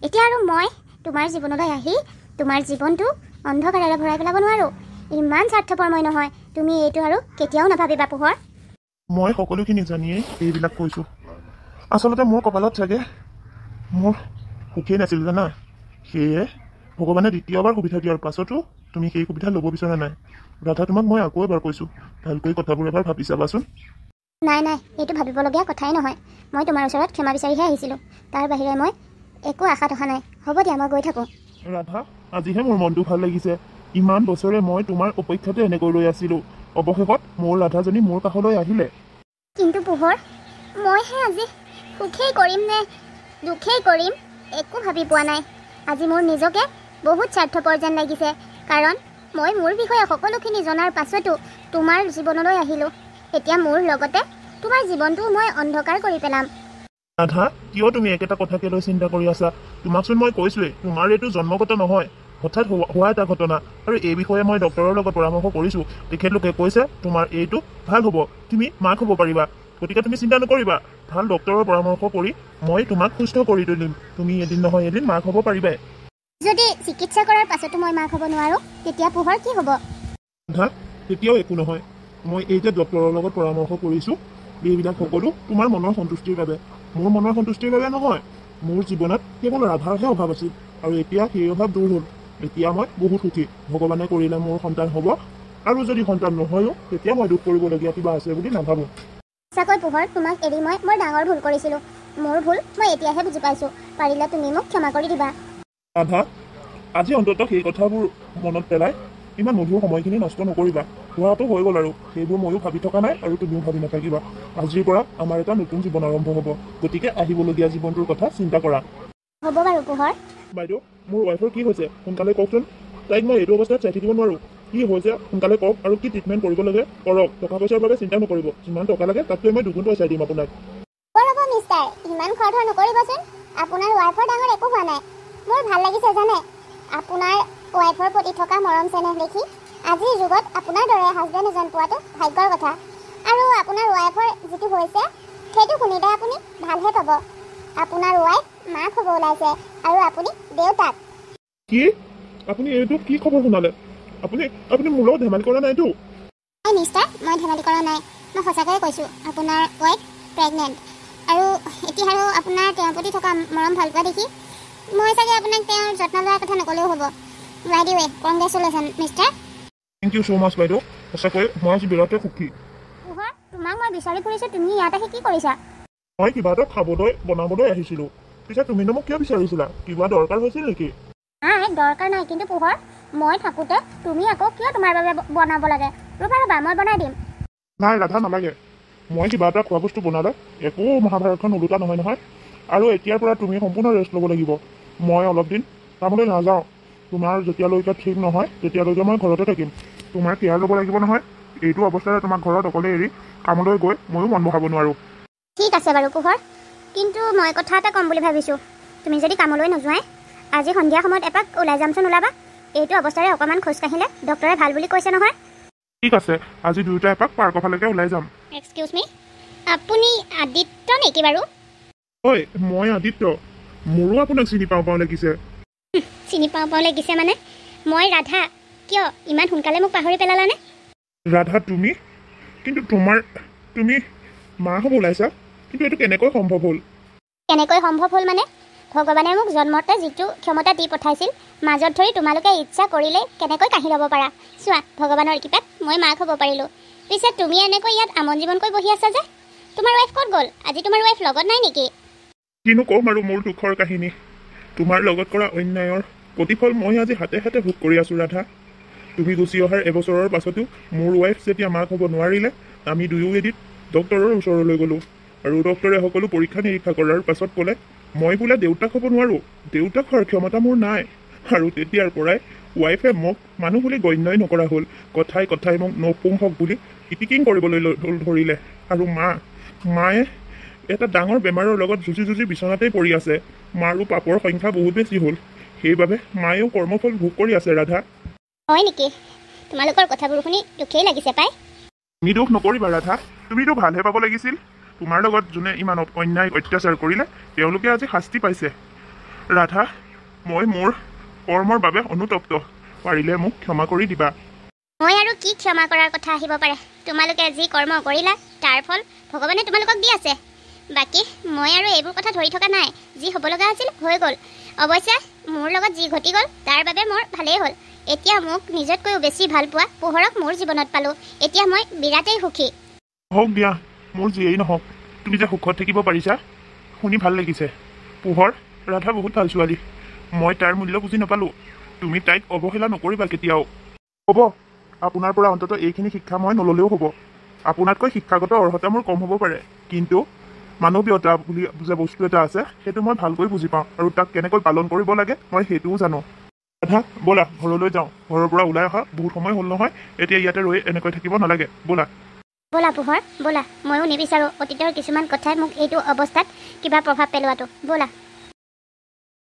এতিয়া আৰু মই তোমাৰ জীৱনলৈ আহি তোমাৰ জীৱনটো অন্ধকাৰেৰে ভৰাই পেলাব নোৱাৰোঁ। ইমান স্বাৰ্থপৰ মই নহয়, তুমি এইটো আৰু কেতিয়াও নাভাবিবা পোহৰ। মই সকলোখিনি জানিয়েই এইবিলাক কৈছোঁ। আচলতে মোৰ কপালত চাগে মোৰ সুখেই নাছিল জানা। সেয়ে ভগৱানে দ্বিতীয়বাৰ সুবিধা দিয়াৰ পাছতো তুমি সেই সুবিধা ল'ব বিচৰা নাই। ৰাধা, তোমাক মই আকৌ এবাৰ কৈছোঁ, ভালকৈ কথাবোৰ এবাৰ ভাবি চাবাচোন। নাই নাই, এইটো ভাবিবলগীয়া কথাই নহয়। মই তোমাৰ ওচৰত ক্ষমা বিচাৰিহে আহিছিলোঁ, তাৰ বাহিৰে মই একো আশাত অহা নাই। হ'ব দিয়া, মই গৈ থাকোঁ। ৰাধা, আজিহে মোৰ মনটো ভাল লাগিছে। ইমান বছৰে মই তোমাৰ অপেক্ষাতে এনেকৈ ৰৈ আছিলোঁ। অৱশেষত মোৰ ৰাধাজনী মোৰ কাষলৈ আহিলে। কিন্তু পোহৰ, মইহে আজি সুখেই কৰিম নে দুখেই কৰিম একো ভাবি পোৱা নাই। আজি মোৰ নিজকে বহুত স্বাৰ্থপৰ যেন লাগিছে, কাৰণ মই মোৰ বিষয়ে সকলোখিনি জনাৰ পাছতো তোমাৰ জীৱনলৈ আহিলোঁ। এতিয়া মোৰ লগতে তোমাৰ জীৱনটোও মই অন্ধকাৰ কৰি পেলাম। ৰাধা, কিয় তুমি একেটা কথাকে লৈ চিন্তা কৰি আছা? তোমাকচোন মই কৈছোৱেই, তোমাৰ এইটো জন্মগত নহয়, হঠাৎ হোৱা এটা ঘটনা। আৰু এই বিষয়ে মই ডক্টৰৰ লগত পৰামৰ্শ কৰিছোঁ। তেখেতলোকে কৈছে তোমাৰ এইটো ভাল হ'ব, তুমি মাক হ'ব পাৰিবা। গতিকে তুমি চিন্তা নকৰিবা, ভাল ডক্টৰৰ পৰামৰ্শ কৰি মই তোমাক সুস্থ কৰি তুলিম। তুমি এদিন নহয় এদিন মাক হ'ব পাৰিবাই। যদি চিকিৎসা কৰাৰ পাছতো মই মাক হ'ব নোৱাৰোঁ, তেতিয়া পোহৰ কি হ'ব? ৰাধা, তেতিয়াও একো নহয়। মই এই যে ডক্টৰৰ লগত পৰামৰ্শ কৰিছোঁ, এইবিলাক সকলো তোমাৰ মনৰ সন্তুষ্টিৰ বাবে। মোৰ মনৰ সন্তুষ্টিৰ বাবে নহয়। মোৰ জীৱনত কেৱল ৰাধাৰহে অভাৱ আছিল, আৰু এতিয়া সেই অভাৱ দূৰ হ'ল। এতিয়া মই বহুত সুখী। ভগৱানে কৰিলে মোৰ সন্তান হ'ব, আৰু যদি সন্তান নহয়ও তেতিয়া মই দুখ কৰিবলগীয়া কিবা আছে বুলি নাভাবোঁ। সঁচাকৈ পোহৰ, তোমাক এৰি মই বৰ ডাঙৰ ভুল কৰিছিলোঁ। মোৰ ভুল মই এতিয়াহে বুজি পাইছোঁ। পাৰিলে তুমি মোক ক্ষমা কৰি দিবা। ৰাধা, আজি অন্ততঃ সেই কথাবোৰ মনত পেলাই ইমান মধুৰ সময়খিনি নষ্ট নকৰিবা। হোৱাটো হৈ গ'ল, আৰু সেইবোৰ ময়ো ভাবি থকা নাই, আৰু তুমিও ভাবি নাথাকিবা। আজিৰ পৰা আমাৰ এটা নতুন জীৱন আৰম্ভ হ'ব। গতিকে আহিবলগীয়া জীৱনটোৰ কথা চিন্তা কৰা। হ'ব বাৰু পোহৰ। বাইদেউ, মোৰ ৱাইফৰ কি হৈছে সোনকালে কওকচোন। তাইক মই এইটো অৱস্থাত চাই থাকিব নোৱাৰোঁ। কি হৈছে সোনকালে কওক, আৰু কি ট্ৰিটমেণ্ট কৰিব লাগে কৰক। টকা পইচাৰ বাবে চিন্তা নকৰিব। যিমান টকা লাগে তাতকৈ মই দুগুণ পইচা দিম আপোনাক। ৰ'ব মিষ্টাৰ, ইমান খৰধৰ নকৰিবচোন। আপোনাৰ ৱাইফৰ ডাঙৰ একো হোৱা নাই। মোৰ ভাল লাগিছে জানে, আপোনাৰ ৱাইফৰ প্ৰতি থকা মৰম চেনেহ দেখি। আজিৰ যুগত আপোনাৰ দৰে হাজবেণ্ড এজন পোৱাটো ভাগ্যৰ কথা। আৰু আপোনাৰ ৱাইফৰ যিটো হৈছে সেইটো শুনিলে আপুনি ভালহে পাব। আপোনাৰ ৱাইফ মাক হ'ব ওলাইছে, আৰু আপুনি দেউতাক। কি? আপুনি এইটো কি খবৰ শুনালে? আপুনি মোৰ লগত ধেমালি কৰা নাইতো? নাই মিষ্টাৰ, মই ধেমালি কৰা নাই। মই সঁচাকৈয়ে কৈছোঁ, আপোনাৰ ৱাইফ প্ৰেগনেণ্ট। আৰু এতিয়া আৰু আপোনাৰ তেওঁৰ প্ৰতি থকা মৰম ভাল পোৱা দেখি মই চাগে আপোনাক তেওঁৰ যত্ন লোৱাৰ কথা নক'লেও হ'ব। By the way, congratulation mister. Thank you so' much বাইদেউ। সঁচাকৈ মই আজি বিৰাটেই সুখী। পোহৰ, তোমাক মই বিচাৰি ফুৰিছোঁ, তুমি ইয়াত আহি কি কৰিছা? মই কিবা এটা খাবলৈ বনাবলৈ আহিছিলোঁ। পিছে তুমিনো মোক কিয় বিচাৰিছিলা? কিবা দৰকাৰ হৈছিল নেকি? নাই, দৰকাৰ নাই। কিন্তু পোহৰ, মই থাকোঁতে তুমি আকৌ কিয় তোমাৰ বাবে বনাব লাগে? ৰ'বা, মই বনাই দিম। নাই ৰাধা, নালাগে। মই কিবা এটা খোৱা বস্তু বনালে একো মহাভাৰতখন ওলোটা নহয় নহয়। আৰু এতিয়াৰ পৰা তুমি সম্পূৰ্ণ ৰেষ্ট ল'ব লাগিব। মই অলপ দিন কামলৈ নাযাওঁ। তোমাৰ যেতিয়ালৈকে ঠিক নহয় তেতিয়ালৈকে মই ঘৰতে থাকিম। তোমাৰ কেয়াৰ ল'ব লাগিব নহয়। এইটো অৱস্থাৰে তোমাক ঘৰত অকলে এৰি কামলৈ গৈ ময়ো মন বহাব নোৱাৰোঁ। ঠিক আছে বাৰু পোহৰ, কিন্তু মই কথা এটা ক'ম বুলি ভাবিছোঁ। তুমি যদি কামলৈ নোযোৱাই, আজি সন্ধিয়া সময়ত এপাক ওলাই যামচোন, ওলাবা। এইটো অৱস্থাৰে অকণমান খোজ কাঢ়িলে ডক্টৰে ভাল বুলি কৈছে নহয়। ঠিক আছে, আজি দুয়োটা এপাক পাৰ্কৰ ফালেকে ওলাই যাম। এক্সকিউজ মি, আপুনি আদিত্য নেকি বাৰু? হয়, মই আদিত্য। মোৰো আপোনাক চিনি পাওঁ লাগিছে। চিনি পাওঁ লাগিছে মানে? মই ৰাধা। কিয় ইমান সোনকালে মোক পাহৰি পেলালানে? ৰাধা তুমি? কিন্তু তুমি মা হ'ব ওলাইছা? কিন্তু এইটো কেনেকৈ সম্ভৱ হ'ল? কেনেকৈ সম্ভৱ হ'ল মানে? ভগৱানে মোক জন্মতে যিটো ক্ষমতা দি পঠাইছিল, মাজত ধৰি তোমালোকে ইচ্ছা কৰিলে কেনেকৈ কাঢ়ি ল'ব পাৰা। চোৱা, ভগৱানৰ কৃপাত মই মাক হ'ব পাৰিলোঁ। পিছে তুমি এনেকৈ ইয়াত আমন জীৱনকৈ বহি আছা যে? তোমাৰ ৱাইফ ক'ত গ'ল? আজি তোমাৰ ৱাইফ লগত নাই নেকি? কিনো ক'ম আৰু মোৰ দুখৰ কাহিনী। তোমাৰ লগত কৰা অন্যায়ৰ প্ৰতিফল মই আজি হাতে হাতে ভোগ কৰি আছোঁ ৰাধা। তুমি গুচি অহাৰ এবছৰৰ পাছতো মোৰ ৱাইফ যেতিয়া মাক হ'ব নোৱাৰিলে, আমি দুয়ো এদিন ডক্টৰৰ ওচৰলৈ গ'লোঁ। আৰু ডক্টৰে সকলো পৰীক্ষা নিৰীক্ষা কৰাৰ পাছত ক'লে মই বোলে দেউতাক হ'ব নোৱাৰোঁ, দেউতাক হোৱাৰ ক্ষমতা মোৰ নাই। আৰু তেতিয়াৰ পৰাই ৱাইফে মোক মানুহ বুলি গণ্যই নকৰা হ'ল। কথাই কথাই মোক নপুংসক বুলি ইটিকিং কৰিবলৈ ধৰিলে। আৰু মায়ে এটা ডাঙৰ বেমাৰৰ লগত যুঁজি বিচনাতেই পৰি আছে। মাৰো পাপৰ সংখ্যা বহুত বেছি হ'ল। সেইবাবে মায়েও কৰ্মফল ভোগ কৰি আছে ৰাধা। হয় নেকি? তোমালোকৰ কথাবোৰ শুনি দুখেই লাগিছে পাই। তুমি দুখ নকৰিবা ৰাধা, তুমিতো ভালহে পাব লাগিছিল। তোমাৰ লগত যোনে ইমান অন্যায় অত্যাচাৰ কৰিলে তেওঁলোকে আজি শাস্তি পাইছে। ৰাধা, মই মোৰ কৰ্মৰ বাবে অনুতপ্ত। পাৰিলে মোক ক্ষমা কৰি দিবা। মই আৰু কি ক্ষমা কৰাৰ কথা আহিব পাৰে? তোমালোকে যি কৰ্ম কৰিলা তাৰ ফল ভগৱানে তোমালোকক দি আছে। বাকী মই আৰু এইবোৰ কথা ধৰি থকা নাই। যি হ'ব লগা আছিল হৈ গ'ল। অৱশ্যে মোৰ লগত যি ঘটি গ'ল তাৰ বাবে মোৰ ভালেই হ'ল। এতিয়া মোক নিজতকৈও বেছি ভাল পোৱা পোহৰক মোৰ জীৱনত পালোঁ। এতিয়া মই বিৰাটেই সুখী। হওক দিয়া, মোৰ যিয়েই নহওক, তুমি যে সুখত থাকিব পাৰিছা শুনি ভাল লাগিছে। পোহৰ, ৰাধা বহুত ভাল ছোৱালী। মই তাইৰ মূল্য বুজি নাপালোঁ। তুমি তাইক অৱহেলা নকৰিবা কেতিয়াও। হ'ব, আপোনাৰ পৰা অন্ততঃ এইখিনি শিক্ষা মই নল'লেও হ'ব। আপোনাতকৈ শিক্ষাগত অৰ্হতা মোৰ কম হ'ব পাৰে, কিন্তু মানৱীয়তা বুলি যে বস্তু এটা আছে সেইটো মই ভালকৈ বুজি পাওঁ, আৰু তাক কেনেকৈ পালন কৰিব লাগে মই সেইটোও জানো। ৰাধা, ব'লা ঘৰলৈ যাওঁ। ঘৰৰ পৰা ওলাই অহা বহুত সময় হ'ল নহয়, এতিয়া ইয়াতে ৰৈ এনেকৈ থাকিব নালাগে, ব'লা। ব'লা পোহৰ, ব'লা। ময়ো নিবিচাৰোঁ অতীতৰ কিছুমান কথাই মোক এইটো অৱস্থাত কিবা প্ৰভাৱ পেলোৱাটো। ব'লা।